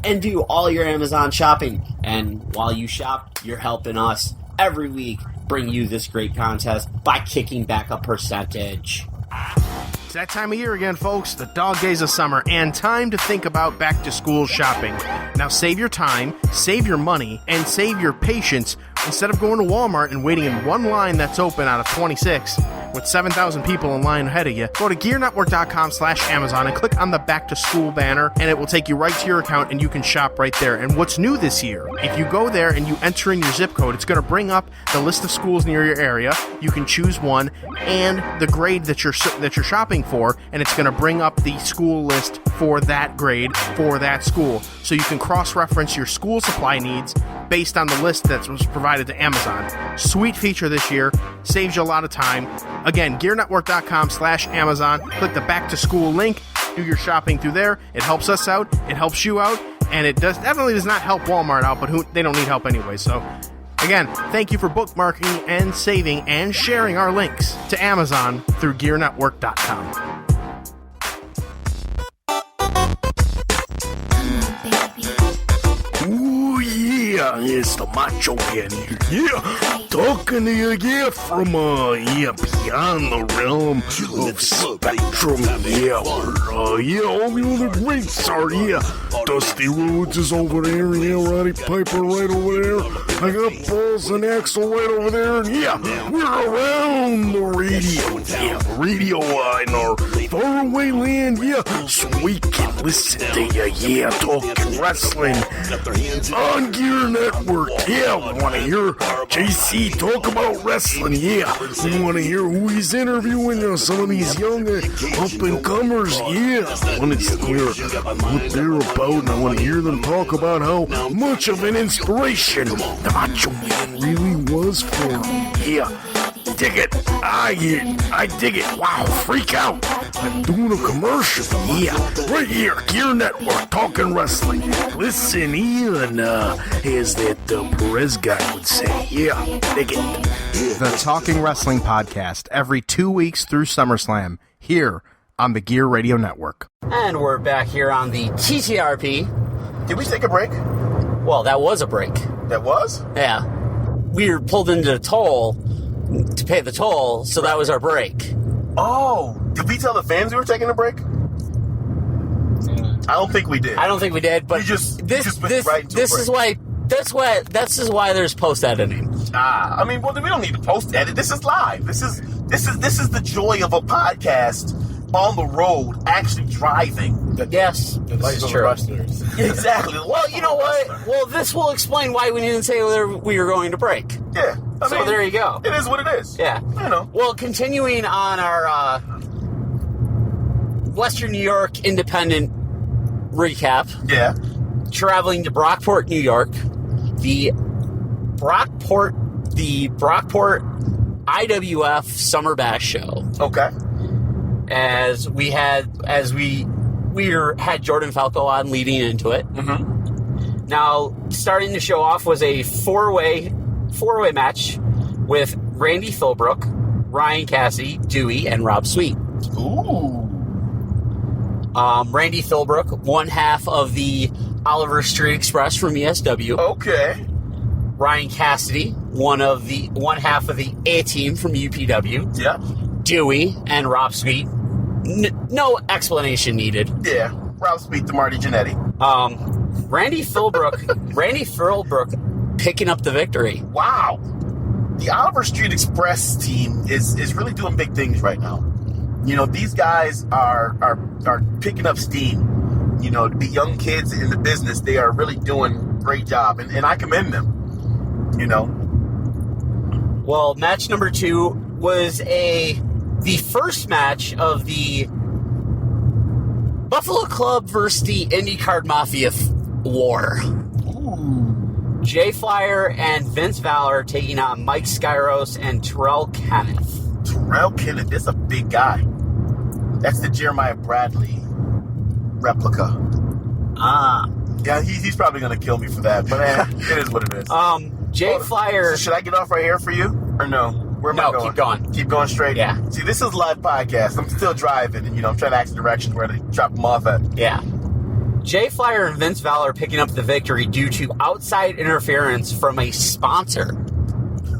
S4: and do all your Amazon shopping. And while you shop, you're helping us every week bring you this great contest by kicking back a percentage.
S2: It's that time of year again, folks, the dog days of summer, and time to think about back-to-school shopping. Now save your time, save your money, and save your patience instead of going to Walmart and waiting in one line that's open out of 26 with 7,000 people in line ahead of you. Go to GearNetwork.com/Amazon and click on the back-to-school banner, and it will take you right to your account, and you can shop right there. And what's new this year, if you go there and you enter in your zip code, it's going to bring up the list of schools near your area. You can choose one and the grade that you're shopping for, and it's going to bring up the school list for that grade for that school, so you can cross-reference your school supply needs based on the list that was provided to Amazon. Sweet feature this year, saves you a lot of time. Again, GearNetwork.com/Amazon. Click the back to school link, do your shopping through there. It helps us out, it helps you out, and it definitely does not help Walmart out, but they don't need help anyway. So again, thank you for bookmarking and saving and sharing our links to Amazon through GearNetwork.com.
S1: Ooh, yeah, it's the Macho Man here. Yeah, talking to you, from, beyond the realm of spectrum. Yeah, all the other greats are, Dusty Rhodes is over there, Roddy Piper right over there. I got Balls and Axel right over there, and we're around the radio. Yeah, radio in our faraway land, so we can listen to you, talking wrestling on Gear Network. We want to hear JC talk about wrestling. We want to hear who he's interviewing, some of these young up-and-comers. I want to hear what they're about, and I want to hear them talk about how much of an inspiration the Macho Man really was for me. Dig it. I dig it. Wow, freak out. I'm doing a commercial. Right here, Gear Network, talking wrestling. Listen in, as that Perez guy would say. Dig it.
S2: The Talking Wrestling Podcast, every 2 weeks through SummerSlam, here on the Gear Radio Network.
S4: And we're back here on the TTRP.
S3: Did we take a break?
S4: Well, that was a break.
S3: That was?
S4: Yeah. We were pulled into the toll to pay the toll, so that was our break.
S3: Oh, did we tell the fans we were taking a break? I don't think we did.
S4: I don't think we did, but
S3: You just went
S4: this
S3: right into a
S4: is
S3: break.
S4: why there's post editing.
S3: I mean, well, we don't need to post edit. This is live. This is the joy of a podcast on the road, actually driving.
S4: Yes,
S5: The life
S4: this is
S5: of
S4: true.
S5: wrestlers.
S3: Exactly.
S4: Well, you know what? Well, this will explain why we didn't say whether we were going to break.
S3: Yeah. I
S4: So
S3: mean,
S4: there you go.
S3: It is what it is.
S4: Yeah.
S3: You know.
S4: Well, continuing on our Western New York independent recap,
S3: Yeah.
S4: traveling to Brockport, New York, the Brockport IWF Summer Bash show.
S3: Okay.
S4: As we had Jordan Falco on leading into it.
S3: Mm-hmm.
S4: Now, starting the show off was a four-way match with Randy Philbrook, Ryan Cassidy, Dewey, and Rob Sweet.
S3: Ooh.
S4: Randy Philbrook, one half of the Oliver Street Express from ESW.
S3: Okay.
S4: Ryan Cassidy, one half of the A-Team from UPW.
S3: Yeah.
S4: Dewey and Rob Sweet. No explanation needed.
S3: Yeah. Rob Speed to Marty Jannetty.
S4: Randy Philbrook picking up the victory.
S3: Wow. The Oliver Street Express team is really doing big things right now. You know, these guys are picking up steam. You know, the young kids in the business, they are really doing a great job, and I commend them. You know.
S4: Well, match number 2 was the first match of the Buffalo Club versus the Indy Card Mafia war.
S3: Ooh.
S4: Jay Flyer and Vince Valor taking on Mike Skyros and Terrell Kenneth.
S3: Terrell Kenneth, this is a big guy. That's the Jeremiah Bradley replica. Yeah, he's probably going to kill me for that, but it is what it is.
S4: Jay Flyer...
S3: So should I get off right here for you? Or no? Where am I going?
S4: keep going.
S3: Keep going straight?
S4: Yeah.
S3: See, this is a live podcast. I'm still driving, and, I'm trying to ask directions where to drop them off at.
S4: Yeah. Jay Flyer and Vince Valor picking up the victory due to outside interference from a sponsor.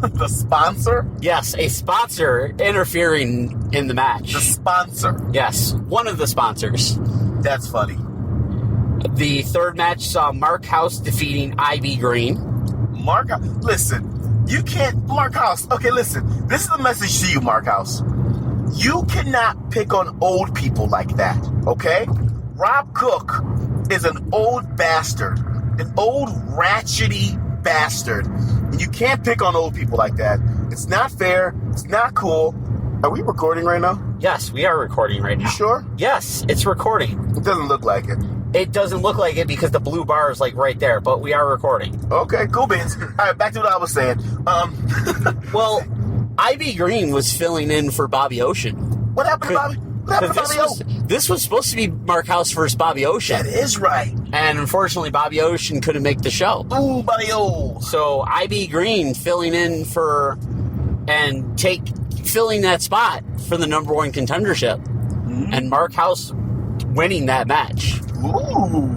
S3: The sponsor?
S4: Yes, a sponsor interfering in the match.
S3: The sponsor.
S4: Yes, one of the sponsors.
S3: That's funny.
S4: The third match saw Mark House defeating IB Green.
S3: Mark, listen, you can't, Mark House, okay, listen, this is a message to you, Mark House. You cannot pick on old people like that, okay? Rob Cook is an old bastard, an old ratchety bastard, and you can't pick on old people like that. It's not fair, it's not cool. Are we recording right now?
S4: Yes, we are recording right now.
S3: You sure?
S4: Yes, it's recording.
S3: It doesn't look like it.
S4: It doesn't look like it because the blue bar is like right there, but we are recording.
S3: Okay, cool beans. All right, back to what I was saying.
S4: Well, IB Green was filling in for Bobby Ocean.
S3: What happened to Bobby? What happened to Bobby O?
S4: This was supposed to be Mark House versus Bobby Ocean.
S3: That is right.
S4: And unfortunately, Bobby Ocean couldn't make the show.
S3: Ooh, Bobby O.
S4: So IB Green filling in for and filling that spot for the number one contendership. Mm-hmm. And Mark House winning that match.
S3: Ooh.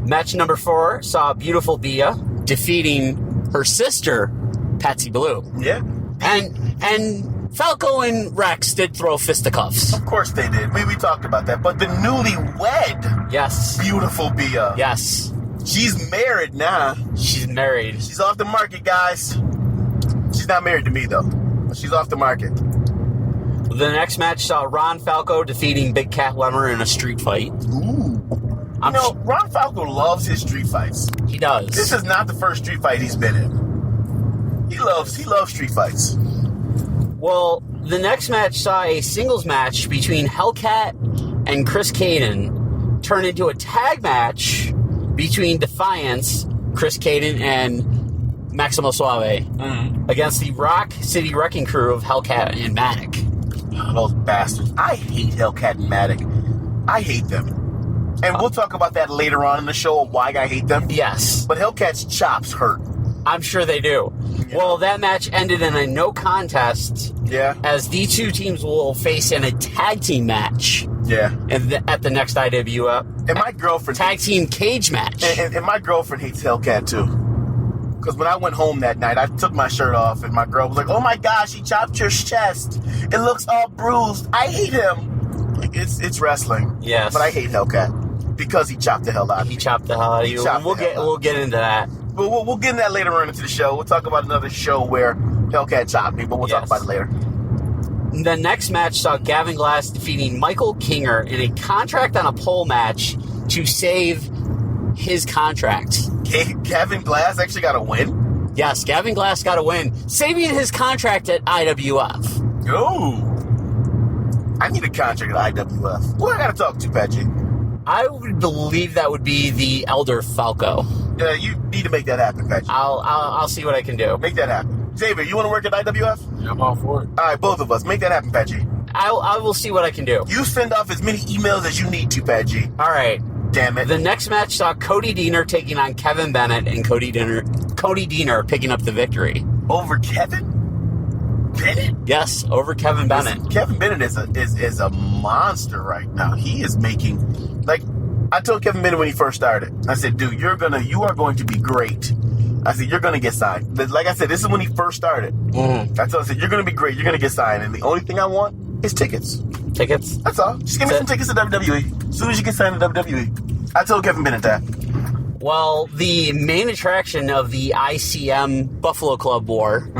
S4: Match number 4 saw Beautiful Bia defeating her sister, Patsy Blue.
S3: Yeah.
S4: And Falco and Rex did throw fisticuffs.
S3: Of course they did. We talked about that. But the newlywed
S4: Yes.
S3: Beautiful Bia.
S4: Yes.
S3: She's married now.
S4: She's married.
S3: She's off the market, guys. She's not married to me, though. But she's off the market.
S4: The next match saw Ron Falco defeating Big Cat Lemmer in a street fight.
S3: Ooh. Ron Falco loves his street fights.
S4: He does.
S3: This is not the first street fight he's been in. He loves street fights.
S4: Well, the next match saw a singles match between Hellcat and Chris Caden turn into a tag match between Defiance, Chris Caden, and Maximo Suave against the Rock City Wrecking Crew of Hellcat and Matic.
S3: Oh, those bastards. I hate Hellcat and Matic. I hate them. And we'll talk about that later on in the show of why I hate them.
S4: Yes.
S3: But Hellcat's chops hurt.
S4: I'm sure they do. Yeah. Well, that match ended in a no contest.
S3: Yeah.
S4: As the two teams will face in a tag team match.
S3: Yeah.
S4: At the next IWF.
S3: And my girlfriend...
S4: Tag team cage match.
S3: And my girlfriend hates Hellcat, too. Because when I went home that night, I took my shirt off, and my girl was like, oh my gosh, he chopped your chest. It looks all bruised. I hate him. Like, it's wrestling.
S4: Yes.
S3: But I hate Hellcat. because he chopped the hell out of
S4: He
S3: you.
S4: chopped the hell out of you. We'll get into that.
S3: But we'll get into that later on into the show. We'll talk about another show where Hellcat chopped me, but we'll talk about it later.
S4: The next match saw Gavin Glass defeating Michael Kinger in a contract on a pole match to save his contract.
S3: Gavin Glass actually got a win?
S4: Yes, Gavin Glass got a win, saving his contract at IWF.
S3: Oh. I need a contract at IWF. Who I got to talk to, Patrick?
S4: I would believe that would be the Elder Falco.
S3: You need to make that happen, Patrick.
S4: I'll see what I can do.
S3: Make that happen. Xavier, you want to work at IWF?
S5: Yeah, I'm all for it.
S3: All right, both of us. Make that happen, Patrick.
S4: I will see what I can do.
S3: You send off as many emails as you need to, Patrick.
S4: All right.
S3: Damn it.
S4: The next match saw Cody Deaner taking on Kevin Bennett, and Cody Deaner picking up the victory.
S3: Over Kevin Bennett?
S4: Yes, over Kevin Bennett.
S3: Listen, Kevin Bennett is a monster right now. He is making, like, I told Kevin Bennett when he first started, I said, dude, you are going to be great. I said, you're going to get signed. Like I said, this is when he first started.
S4: Mm-hmm.
S3: I told him, I said, you're going to be great. You're going to get signed. And the only thing I want is tickets.
S4: Tickets?
S3: That's all. Just give me some tickets to WWE. As soon as you get signed to WWE. I told Kevin Bennett that.
S4: Well, the main attraction of the ICM Buffalo Club War,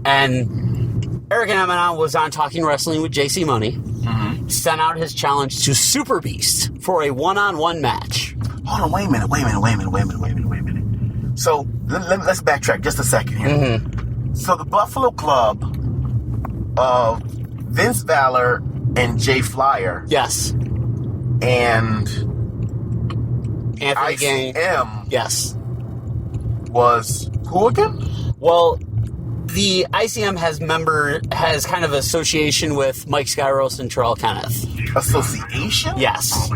S4: and Eric Emanon was on Talking Wrestling with JC Money, sent out his challenge to Super Beast for a one-on-one match.
S3: Hold on, wait a minute. So, let's backtrack just a second here. So, the Buffalo Club of Vince Valor and Jay Flyer
S4: Yes.
S3: and
S4: Anthony Gang.
S3: ICM
S4: Yes.
S3: was who again?
S4: Well, the ICM has kind of association with Mike Skyros and Terrell Kenneth.
S3: Association?
S4: Yes.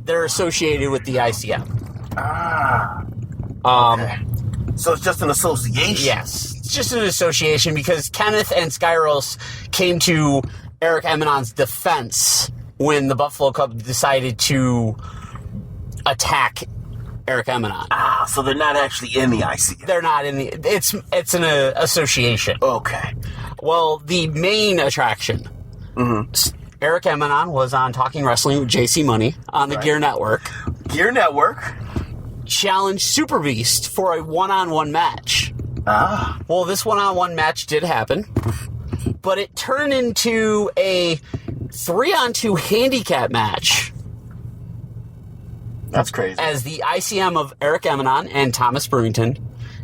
S4: They're associated with the ICM.
S3: Okay. So it's just an association?
S4: Yes. It's just an association because Kenneth and Skyros came to Eric Emanon's defense when the Buffalo Club decided to attack Eric Emanon.
S3: So they're not actually in the ICM?
S4: They're not in the... It's an association.
S3: Okay.
S4: Well, the main attraction... Eric Emanon was on Talking Wrestling with JC Money on the Gear Network.
S3: Gear Network?
S4: Challenged Super Beast for a one-on-one match. Well, this one-on-one match did happen, but it turned into a 3-on-2 handicap match.
S3: That's crazy.
S4: As the ICM of Eric Emanon and Thomas Brewington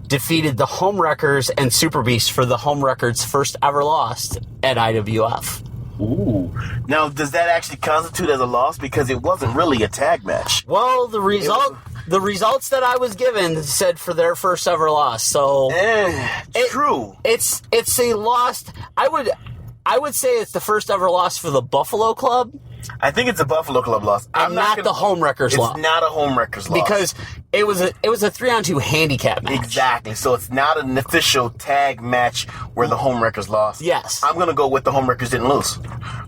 S4: defeated the Homewreckers and Super Beast for the Homewreckers' first ever loss at IWF.
S3: Ooh. Now, does that actually constitute as a loss? Because it wasn't really a tag match.
S4: Well, the results that I was given said for their first ever loss. So
S3: True.
S4: It's a loss. I would say it's the first ever loss for the Buffalo Club.
S3: I think it's a Buffalo Club loss.
S4: And not the Homewreckers loss.
S3: It's not a Homewreckers loss.
S4: Because it was a 3-on-2 handicap match.
S3: Exactly. So it's not an official tag match where the Homewreckers lost.
S4: Yes.
S3: I'm going to go with the Homewreckers didn't lose.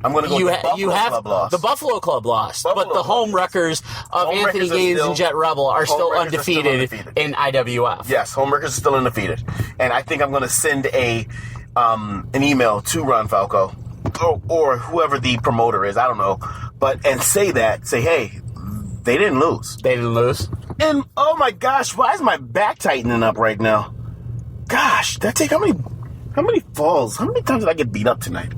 S3: I'm going to go with the Buffalo Club lost.
S4: The Buffalo Club lost.
S3: Buffalo
S4: but the Homewreckers of
S3: Homewreckers
S4: Anthony
S3: are
S4: Gaines
S3: still-
S4: and Jet Rebel are still
S3: Homewreckers are
S4: undefeated,
S3: still undefeated.
S4: in IWF.
S3: Yes, Homewreckers is still undefeated. And I think I'm going to send an email to Ron Falco or whoever the promoter is. I don't know. And say, hey, they didn't lose.
S4: They didn't lose.
S3: And oh my gosh, why is my back tightening up right now? Gosh, how many falls? How many times did I get beat up tonight?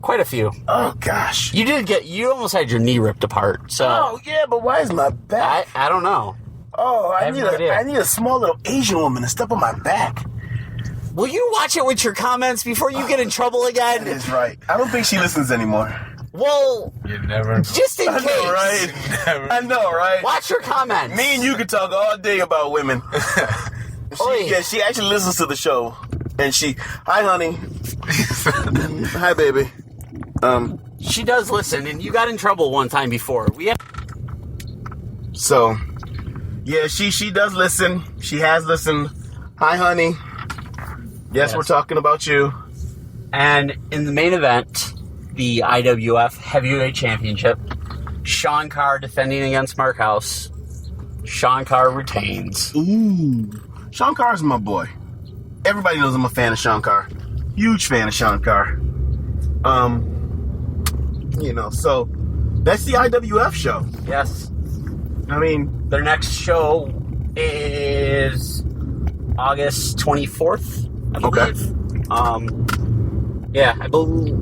S4: Quite a few.
S3: Oh gosh.
S4: You almost had your knee ripped apart. So
S3: Oh yeah, but why is my back?
S4: I don't know.
S3: Oh,
S4: I have no idea.
S3: I need a small little Asian woman to step on my back.
S4: Will you watch it with your comments before you get in trouble again?
S3: That is right. I don't think she listens anymore.
S4: Well,
S5: You never.
S4: just in case.
S3: I know, right?
S5: Never.
S3: I know, right?
S4: Watch your comments.
S3: Me and you could talk all day about women.
S4: Oi.
S3: She actually listens to the show. And hi honey. Hi baby.
S4: She does listen, and you got in trouble one time before.
S3: So, yeah, she does listen. She has listened. Hi honey. Yes, we're talking about you.
S4: And in the main event, the IWF Heavyweight Championship, Sean Carr defending against Mark House. Sean Carr retains.
S3: Ooh. Sean Carr's my boy. Everybody knows I'm a fan of Sean Carr. Huge fan of Sean Carr. So That's the IWF show.
S4: Yes.
S3: I mean,
S4: Their next show is August 24th, I believe. Yeah, I believe.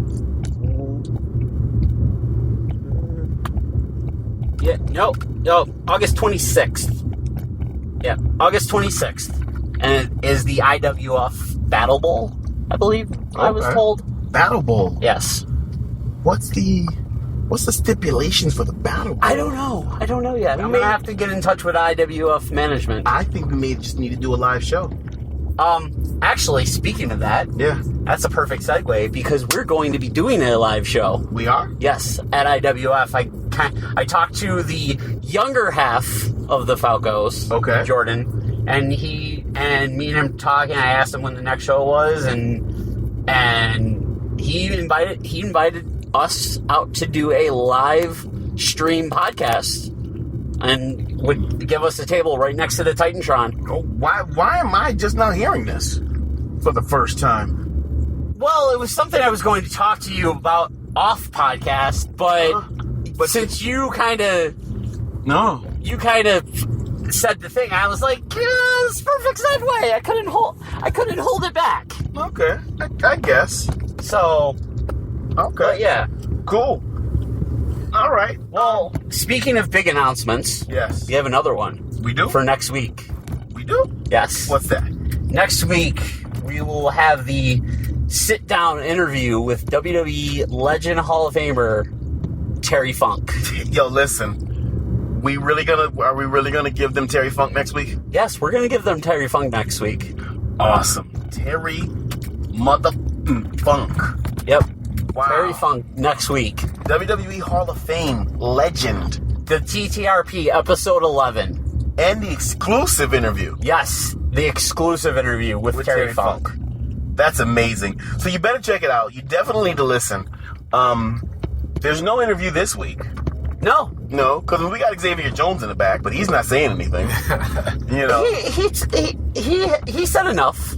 S4: Yeah, no, August 26th. Yeah, August 26th. And it is the IWF Battle Bowl, I believe, I was told.
S3: Battle Bowl.
S4: Yes.
S3: What's the stipulations for the Battle Bowl?
S4: I don't know yet. I'm going to have to get in touch with IWF management.
S3: I think we may just need to do a live show.
S4: Actually, speaking of that,
S3: Yeah.
S4: that's a perfect segue because we're going to be doing a live show.
S3: We are?
S4: Yes, at IWF. I talked to the younger half of the Falcos,
S3: Okay.
S4: Jordan, and me and him talking. I asked him when the next show was, and he invited us out to do a live stream podcast, and would give us a table right next to the Titantron.
S3: Oh, why am I just now hearing this for the first time?
S4: Well, it was something I was going to talk to you about off podcast, but since you kind of said the thing, I was like, yeah, it's perfect segue. I couldn't hold it back.
S3: Okay, I guess.
S4: So,
S3: Okay.
S4: but yeah.
S3: Cool. All right.
S4: Well, speaking of big announcements,
S3: Yes.
S4: we have another one
S3: We do?
S4: for next week.
S3: We do?
S4: Yes.
S3: What's that?
S4: Next week, we will have the sit-down interview with WWE Legend Hall of Famer Terry Funk.
S3: Yo, listen. Are we really gonna give them Terry Funk next week?
S4: Yes, we're going to give them Terry Funk next week.
S3: Awesome. Terry Mother Funk.
S4: Yep.
S3: Wow.
S4: Terry Funk next week.
S3: WWE Hall of Fame legend.
S4: The TTRP episode 11.
S3: And the exclusive interview
S4: Yes, the exclusive interview with Terry Funk.
S3: That's amazing. So you better check it out. You definitely need to listen. There's no interview this week.
S4: No.
S3: No, because we got Xavier Jones in the back, but he's not saying anything. You know.
S4: He said enough.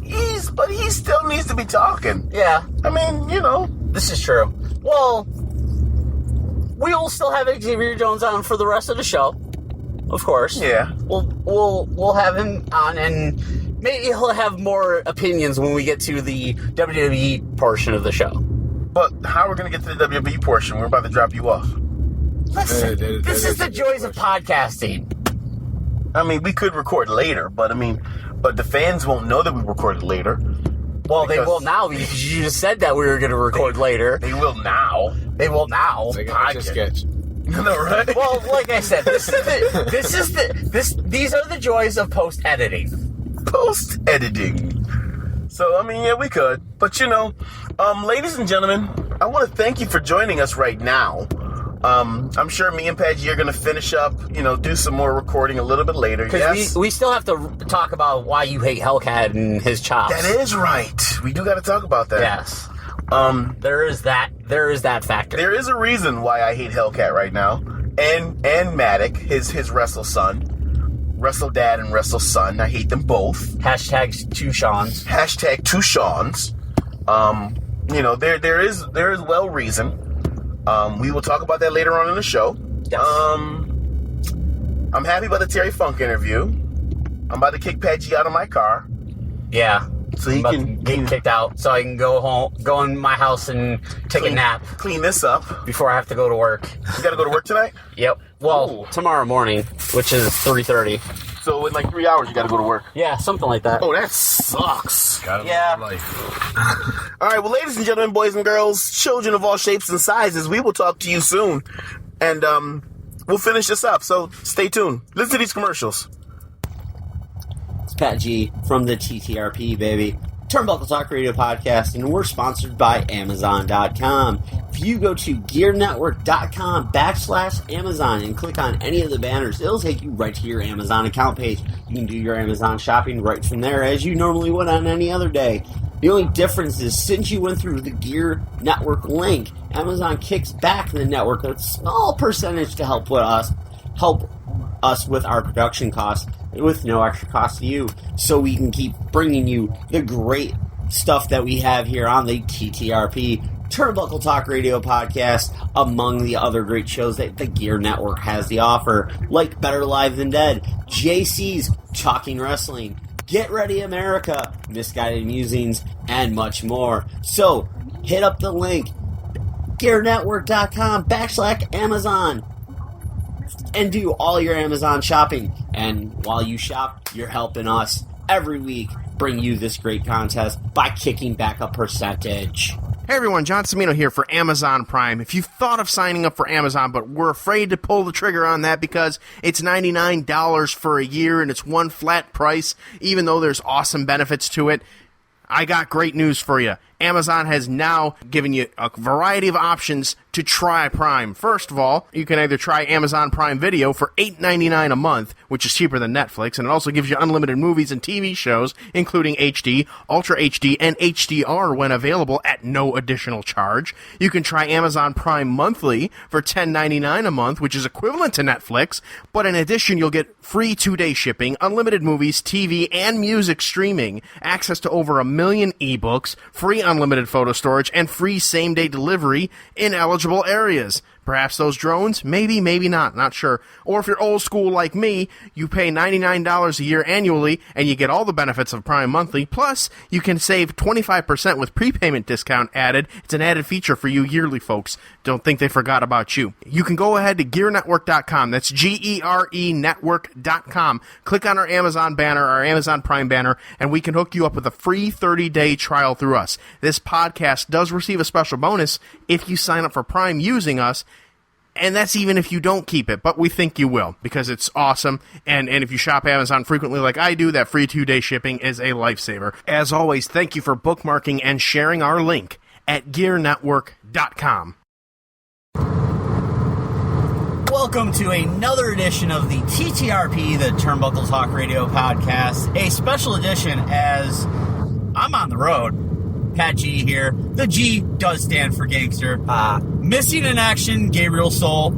S3: But he still needs to be talking.
S4: Yeah,
S3: I mean, you know.
S4: this is true. Well, we will still have Xavier Jones on for the rest of the show, of course.
S3: Yeah.
S4: We'll have him on, and maybe he'll have more opinions when we get to the WWE portion of the show.
S3: But how are we going to get to the WWE portion? We're about to drop you off.
S4: Listen,
S5: that
S4: this is
S5: is
S4: the
S5: a good
S4: joys of podcasting.
S3: I mean, we could record later, but the fans won't know that we recorded later.
S4: Well, they
S3: Because-
S4: will now because you just said that we were going to record later.
S3: They will now.
S4: They will now.
S5: They got a sketch.
S3: No, right?
S4: Well, like I said, these are the joys of post editing.
S3: Post editing. So, I mean, yeah, we could. But, ladies and gentlemen, I want to thank you for joining us right now. I'm sure me and Pagy are going to finish up, do some more recording a little bit later.
S4: Because
S3: Yes?
S4: we still have to talk about why you hate Hellcat and his chops.
S3: That is right. We do got to talk about that.
S4: Yes. There is that factor.
S3: There is a reason why I hate Hellcat right now. And Matic, his wrestle son. Wrestle dad and wrestle son. I hate them both.
S4: Hashtags 2 Sean's.
S3: Hashtag 2 Sean's. There is well reason. We will talk about that later on in the show.
S4: Yes.
S3: I'm happy about the Terry Funk interview. I'm about to kick Pagy out of my car.
S4: Yeah.
S3: So he
S4: I'm about
S3: can
S4: to get kicked out so I can go in my house and take a nap
S3: clean this up.
S4: before I have to go to work.
S3: You gotta go to work tonight?
S4: Yep. Well,
S3: Ooh.
S4: tomorrow morning, which is 3:30.
S3: So in like 3 hours you gotta go to work.
S4: Yeah, something like that.
S3: Oh, that sucks.
S5: Got
S4: Yeah.
S5: life.
S3: All right, well, ladies and gentlemen, boys and girls, children of all shapes and sizes, we will talk to you soon. And we'll finish this up, so stay tuned. Listen to these commercials.
S6: It's Pat G from the TTRP, baby. Turnbuckle Talk Radio Podcast, and we're sponsored by Amazon.com. If you go to GearNetwork.com/Amazon and click on any of the banners, it'll take you right to your Amazon account page. You can do your Amazon shopping right from there as you normally would on any other day. The only difference is since you went through the Gear Network link, Amazon kicks back the network a small percentage to help us with our production costs with no extra cost to you, so we can keep bringing you the great stuff that we have here on the TTRP Turnbuckle Talk Radio podcast, among the other great shows that the Gear Network has to offer, like Better Live Than Dead, JC's Talking Wrestling, Get Ready America, Misguided Musings, and much more. So, hit up the link, gearnetwork.com/Amazon, and do all your Amazon shopping. And while you shop, you're helping us every week bring you this great contest by kicking back a percentage.
S2: Hey everyone, John Cimino here for Amazon Prime. If you've thought of signing up for Amazon but were afraid to pull the trigger on that because it's $99 for a year and it's one flat price, even though there's awesome benefits to it, I got great news for you. Amazon has now given you a variety of options to try Prime. First of all, you can either try Amazon Prime Video for $8.99 a month, which is cheaper than Netflix, and it also gives you unlimited movies and TV shows, including HD, Ultra HD, and HDR when available at no additional charge. You can try Amazon Prime Monthly for $10.99 a month, which is equivalent to Netflix, but in addition, you'll get free 2-day shipping, unlimited movies, TV, and music streaming, access to over 1 million ebooks, free unlimited photo storage, and free same-day delivery in eligible areas. Perhaps those drones? Maybe, maybe not. Not sure. Or if you're old school like me, you pay $99 a year annually, and you get all the benefits of Prime Monthly. Plus, you can save 25% with prepayment discount added. It's an added feature for you yearly folks. Don't think they forgot about you. You can go ahead to gearnetwork.com. That's GERE network.com. Click on our Amazon banner, our Amazon Prime banner, and we can hook you up with a free 30-day trial through us. This podcast does receive a special bonus if you sign up for Prime using us, and that's even if you don't keep it, but we think you will, because it's awesome, and if you shop Amazon frequently like I do, that free 2-day shipping is a lifesaver. As always, thank you for bookmarking and sharing our link at gearnetwork.com.
S4: Welcome to another edition of the TTRP, the Turnbuckle Talk Radio podcast, a special edition as I'm on the road. Pat G here. The G does stand for gangster. Missing in action, Gabriel Soul.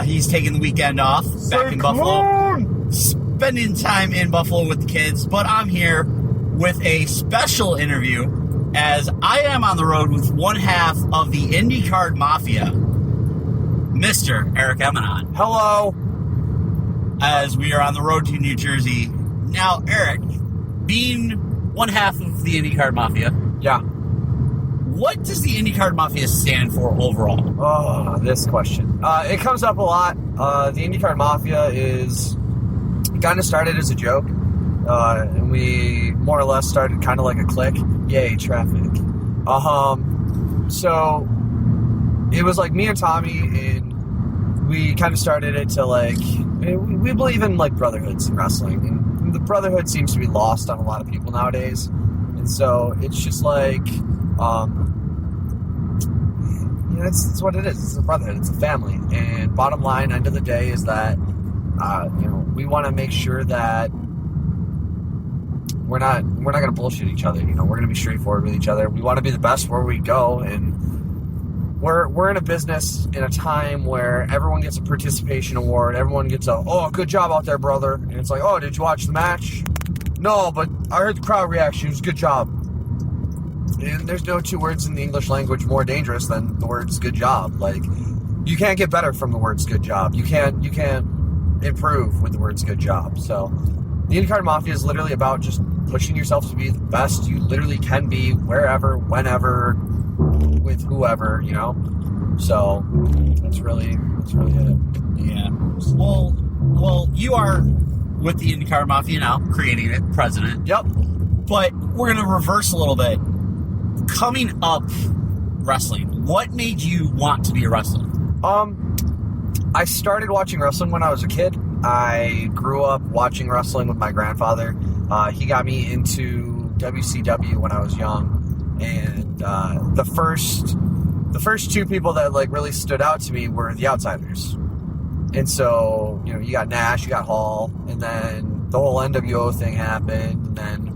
S4: He's taking the weekend off back in Buffalo. Spending time in Buffalo with the kids. But I'm here with a special interview as I am on the road with one half of the Indy Card Mafia, Mr. Eric Emanon.
S7: Hello.
S4: As we are on the road to New Jersey. Now, Eric, being one half of the Indy Card Mafia.
S7: Yeah.
S4: What does the Indy Card Mafia stand for overall?
S7: Oh, this question. It comes up a lot. The Indy Card Mafia kind of started as a joke. And we more or less started kind of like a clique. Yay, traffic. So it was like me and Tommy, and we kind of started it to like, we believe in like brotherhoods in wrestling. And the brotherhood seems to be lost on a lot of people nowadays. And so it's just like, it's what it is. It's a brotherhood. It's a family. And bottom line, end of the day, is that we want to make sure that we're not going to bullshit each other. We're going to be straightforward with each other. We want to be the best where we go, and we're in a business in a time where everyone gets a participation award. Everyone gets good job out there, brother. And it's like, oh, did you watch the match? No, but I heard the crowd reaction. It was a good job. And there's no two words in the English language more dangerous than the words good job. Like, you can't get better from the words good job. You can't improve with the words good job. So the Indy Card Mafia is literally about just pushing yourself to be the best you literally can be, wherever, whenever, with whoever, So that's really it.
S4: Yeah. Well, you are with the Indy Card Mafia now, creating it, president.
S7: Yep.
S4: But we're going to reverse a little bit. Coming up wrestling, what made you want to be a wrestler?
S7: I started watching wrestling when I was a kid. I grew up watching wrestling with my grandfather. He got me into WCW when I was young, and the first two people that like really stood out to me were the Outsiders. And so, you got Nash, you got Hall, and then the whole NWO thing happened, and then,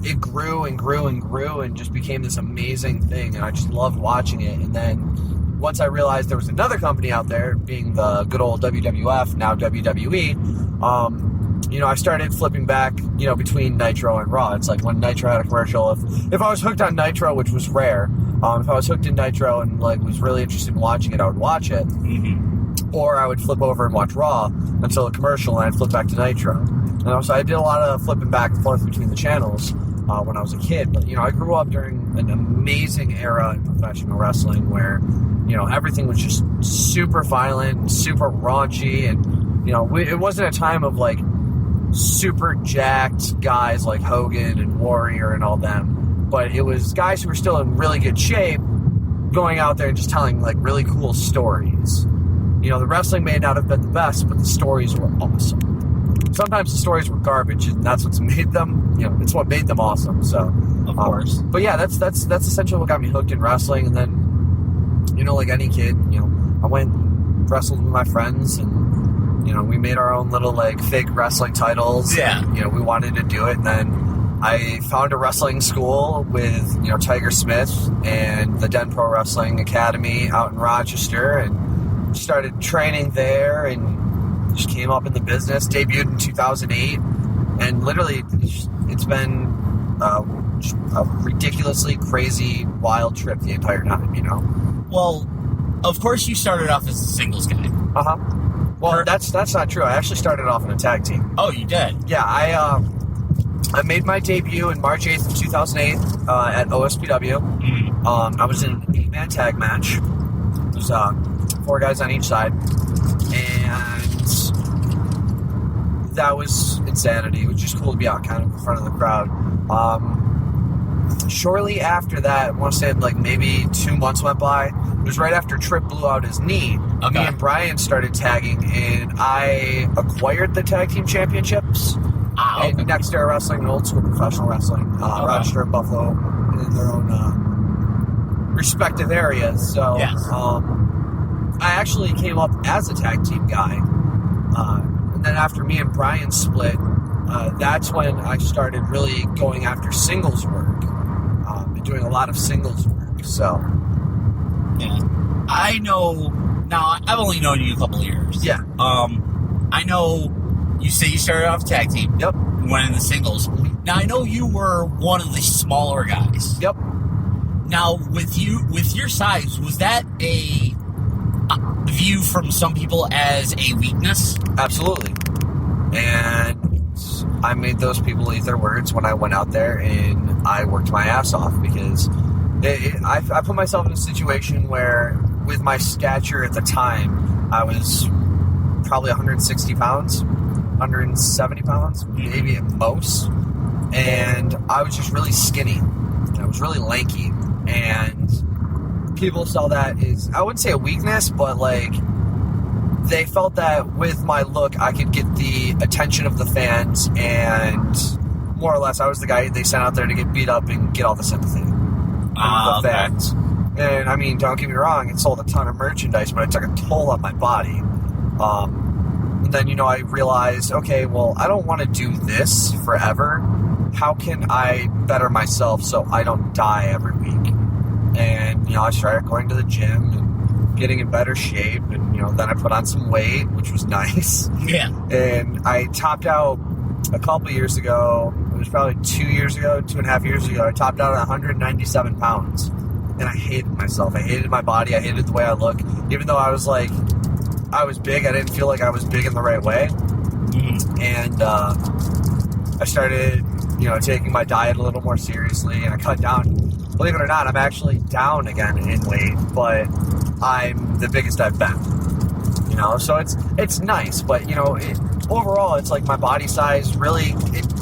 S7: it grew and grew and grew and just became this amazing thing, and I just loved watching it. And then once I realized there was another company out there, being the good old WWF, now WWE, I started flipping back, between Nitro and Raw. It's like when Nitro had a commercial. If I was hooked on Nitro, which was rare, if I was hooked in Nitro and was really interested in watching it, I would watch it.
S3: Mm-hmm.
S7: Or I would flip over and watch Raw until a commercial, and I'd flip back to Nitro. So I did a lot of flipping back and forth between the channels when I was a kid. But, I grew up during an amazing era in professional wrestling where, everything was just super violent, super raunchy, and, it wasn't a time of, super jacked guys like Hogan and Warrior and all them. But it was guys who were still in really good shape going out there and just telling, really cool stories. The wrestling may not have been the best, but the stories were awesome. Sometimes the stories were garbage, and that's what's made them, it's what made them awesome. So,
S6: Of course.
S7: But yeah, that's essentially what got me hooked in wrestling. And then, like any kid, I went and wrestled with my friends, and, we made our own little, fake wrestling titles.
S3: Yeah.
S7: And, we wanted to do it, and then I found a wrestling school with, Tiger Smith and the Den Pro Wrestling Academy out in Rochester, and started training there, and just came up in the business, debuted in 2008, and literally it's been just a ridiculously crazy, wild trip the entire time,
S6: Well, of course you started off as a singles guy.
S7: Uh-huh. Well, that's not true. I actually started off in a tag team.
S6: Oh, you did?
S7: Yeah, I made my debut in March 8th of 2008 at OSPW.
S6: Mm-hmm.
S7: I was in an 8-man tag match. There's 4 guys on each side. And that was insanity. It was just cool to be out kind of in front of the crowd. Shortly after that, I want to say maybe 2 months went by. It was right after Tripp blew out his knee.
S6: Okay.
S7: Me and Brian started tagging, and I acquired the tag team championships.
S6: Okay.
S7: And Next Era Wrestling and Old School Professional Wrestling, Rochester and Buffalo, in their own respective areas. So,
S6: yes.
S7: I actually came up as a tag team guy. And then after me and Brian split, that's when I started really going after singles work and doing a lot of singles work. So,
S6: Yeah. I know. Now, I've only known you a couple of years.
S7: yeah.
S6: I know you say you started off tag team.
S7: Yep.
S6: Went in the singles. Now, I know you were one of the smaller guys.
S7: Yep.
S6: Now, with your size, was that a view from some people as a weakness?
S7: Absolutely. And I made those people eat their words when I went out there and I worked my ass off because I put myself in a situation where, with my stature at the time, I was probably 160 pounds, 170 pounds, maybe at most. And I was just really skinny. I was really lanky. And people saw that as, I wouldn't say a weakness, but they felt that with my look, I could get the attention of the fans, and more or less, I was the guy they sent out there to get beat up and get all the sympathy from the fans. And I mean, don't get me wrong, it sold a ton of merchandise, but it took a toll on my body. And then, I realized, okay, well, I don't want to do this forever. How can I better myself so I don't die every week? And, I started going to the gym and getting in better shape, and, then I put on some weight, which was nice.
S6: Yeah.
S7: And I topped out a couple years ago, it was probably 2.5 years ago, I topped out at 197 pounds. And I hated myself. I hated my body. I hated the way I look. Even though I was big, I didn't feel like I was big in the right way.
S6: Mm-hmm.
S7: And I started, taking my diet a little more seriously, and I cut down. Believe it or not, I'm actually down again in weight, but I'm the biggest I've been. So it's nice, but overall, it's my body size really,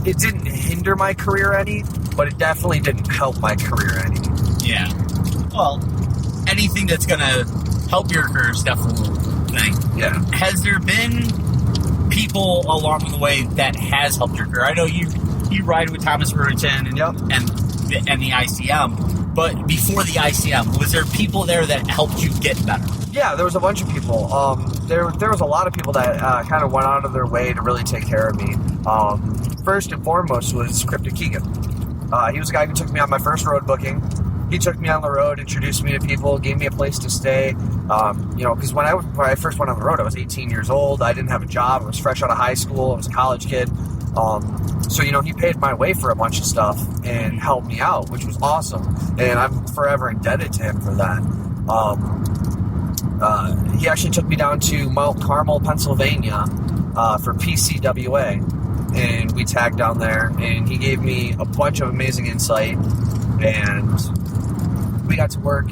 S7: it didn't hinder my career any, but it definitely didn't help my career any.
S6: Yeah. Well, anything that's going to help your career is definitely a thing.
S7: Yeah.
S6: Has there been people along the way that has helped your career? I know you ride with Thomas Brewerton and the ICM, but before the ICM, was there people there that helped you get better?
S7: Yeah, there was a bunch of people. There was a lot of people that kind of went out of their way to really take care of me. First and foremost was Cryptic Keegan. He was a guy who took me on my first road booking. he took me on the road, introduced me to people, gave me a place to stay. Because when I first went on the road, I was 18 years old. I didn't have a job. I was fresh out of high school. I was a college kid. So he paid my way for a bunch of stuff and helped me out, which was awesome. And I'm forever indebted to him for that. He actually took me down to Mount Carmel, Pennsylvania, for PCWA. And we tagged down there, and he gave me a bunch of amazing insight. And we got to work.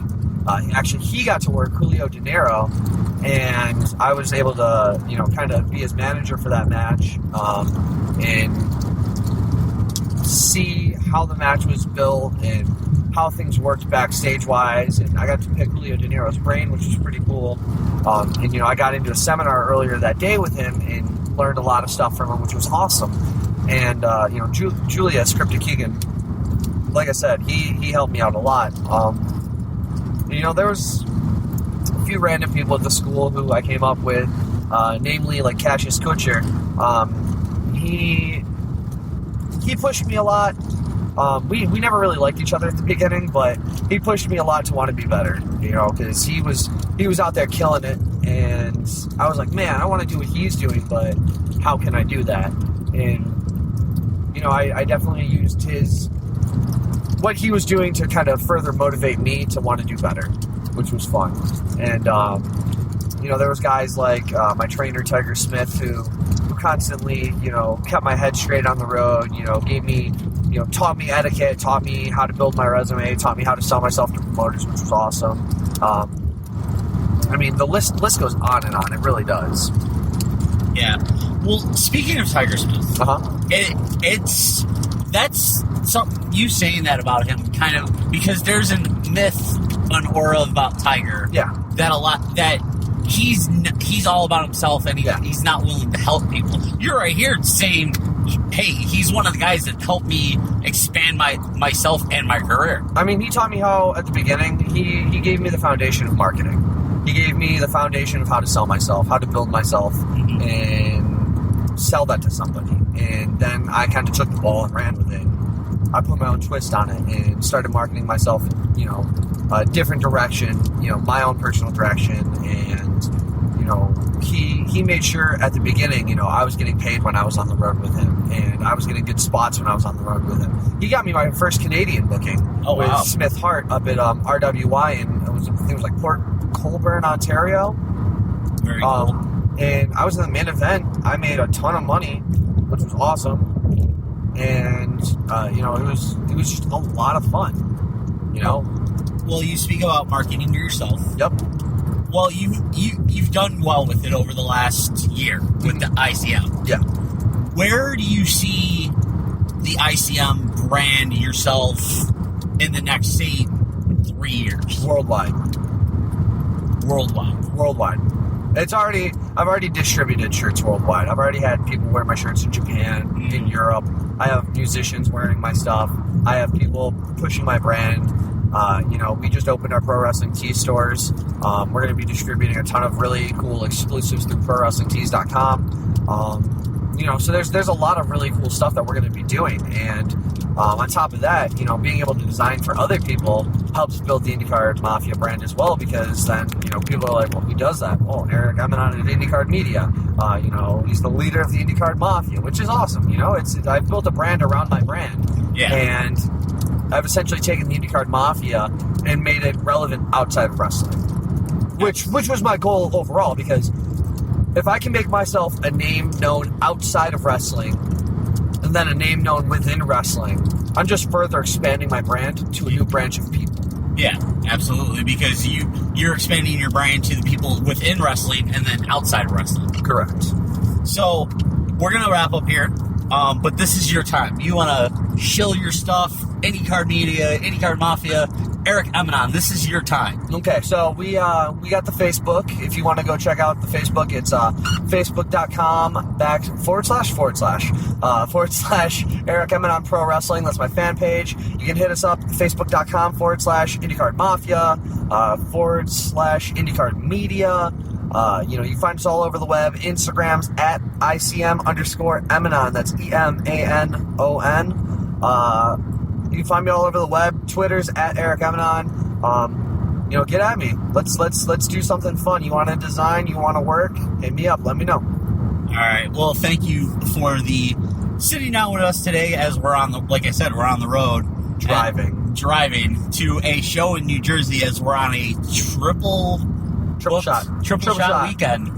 S7: He got to work Julio De Niro, and I was able to, kind of be his manager for that match, and see how the match was built and how things worked backstage-wise. And I got to pick Julio De Niro's brain, which was pretty cool. And I got into a seminar earlier that day with him and learned a lot of stuff from him, which was awesome. And, Julia Skripta-Keegan, like I said, he helped me out a lot. There was a few random people at the school who I came up with, namely like Cassius Kutcher. He pushed me a lot. We never really liked each other at the beginning, but he pushed me a lot to want to be better, because he was out there killing it, and I was like, man, I want to do what he's doing, but how can I do that? And I definitely used what he was doing to kind of further motivate me to want to do better, which was fun. And there was guys like my trainer Tiger Smith who constantly kept my head straight on the road, gave me taught me etiquette, taught me how to build my resume, taught me how to sell myself to promoters, which was awesome. The list goes on and on. It really does.
S6: Yeah. Well, speaking of Tiger Smith, that's something, you saying that about him, kind of, because there's a myth, an aura about Tiger.
S7: Yeah.
S6: That he's all about himself, and he's not willing to help people. You're right here saying, hey, he's one of the guys that helped me expand myself and my career.
S7: He taught me how, at the beginning, he gave me the foundation of marketing. He gave me the foundation of how to sell myself, how to build myself, and sell that to somebody. And then I kind of took the ball and ran with it. I put my own twist on it and started marketing myself, a different direction, my own personal direction. And, he made sure at the beginning, I was getting paid when I was on the road with him, and I was getting good spots when I was on the road with him. He got me my first Canadian booking with Smith Hart up at RWI, and I think it was like Port Colborne, Ontario.
S6: Very cool.
S7: And I was in the main event. I made a ton of money, which was awesome. And it was just a lot of fun.
S6: Well, you speak about marketing yourself.
S7: Yep.
S6: Well, you've done well with it over the last year with the ICM.
S7: Yeah.
S6: Where do you see the ICM brand yourself in the next, say, 3 years?
S7: Worldwide. I've already distributed shirts worldwide. I've already had people wear my shirts in Japan, in Europe. I have musicians wearing my stuff. I have people pushing my brand. We just opened our Pro Wrestling Tees stores. We're going to be distributing a ton of really cool exclusives through ProWrestlingTees.com. So there's a lot of really cool stuff that we're going to be doing. And on top of that, being able to design for other people helps build the Indy Card Mafia brand as well, because then, people are like, well, who does that? Oh, Eric Emanon at Indy Card Media. He's the leader of the Indy Card Mafia, which is awesome. I've built a brand around my brand.
S6: Yeah.
S7: And I've essentially taken the Indy Card Mafia and made it relevant outside of wrestling, which was my goal overall, because if I can make myself a name known outside of wrestling and then a name known within wrestling, I'm just further expanding my brand to a new branch of people.
S6: Yeah, absolutely, because you're expanding your brand to the people within wrestling and then outside of wrestling.
S7: Correct.
S6: So we're going to wrap up here, but this is your time. You want to shill your stuff, Indy Card Media, Indy Card Mafia, Eric Emanon, this is your time.
S7: Okay, so we got the Facebook. If you want to go check out the Facebook, it's facebook.com// Eric Emanon Pro Wrestling. That's my fan page. You can hit us up, facebook.com/ IndyCard Mafia, / IndyCard Media. You find us all over the web. Instagram's at ICM_Emanon. That's EMANON. You can find me all over the web. Twitter's at Eric Emanon. Get at me. Let's do something fun. You want to design? You want to work? Hit me up. Let me know.
S6: All right. Well, thank you for sitting down with us today as we're on like I said, we're on the road. Driving to a show in New Jersey as we're on a triple shot weekend.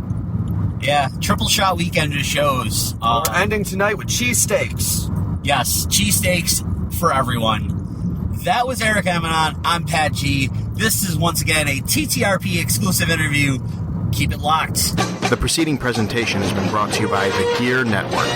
S6: Yeah, triple shot weekend of shows.
S7: We're ending tonight with cheesesteaks.
S6: Yes, cheesesteaks for everyone. That was Eric Emanon. I'm Pat G. This is once again a TTRP exclusive interview. Keep it locked.
S2: The preceding presentation has been brought to you by the Gear Network.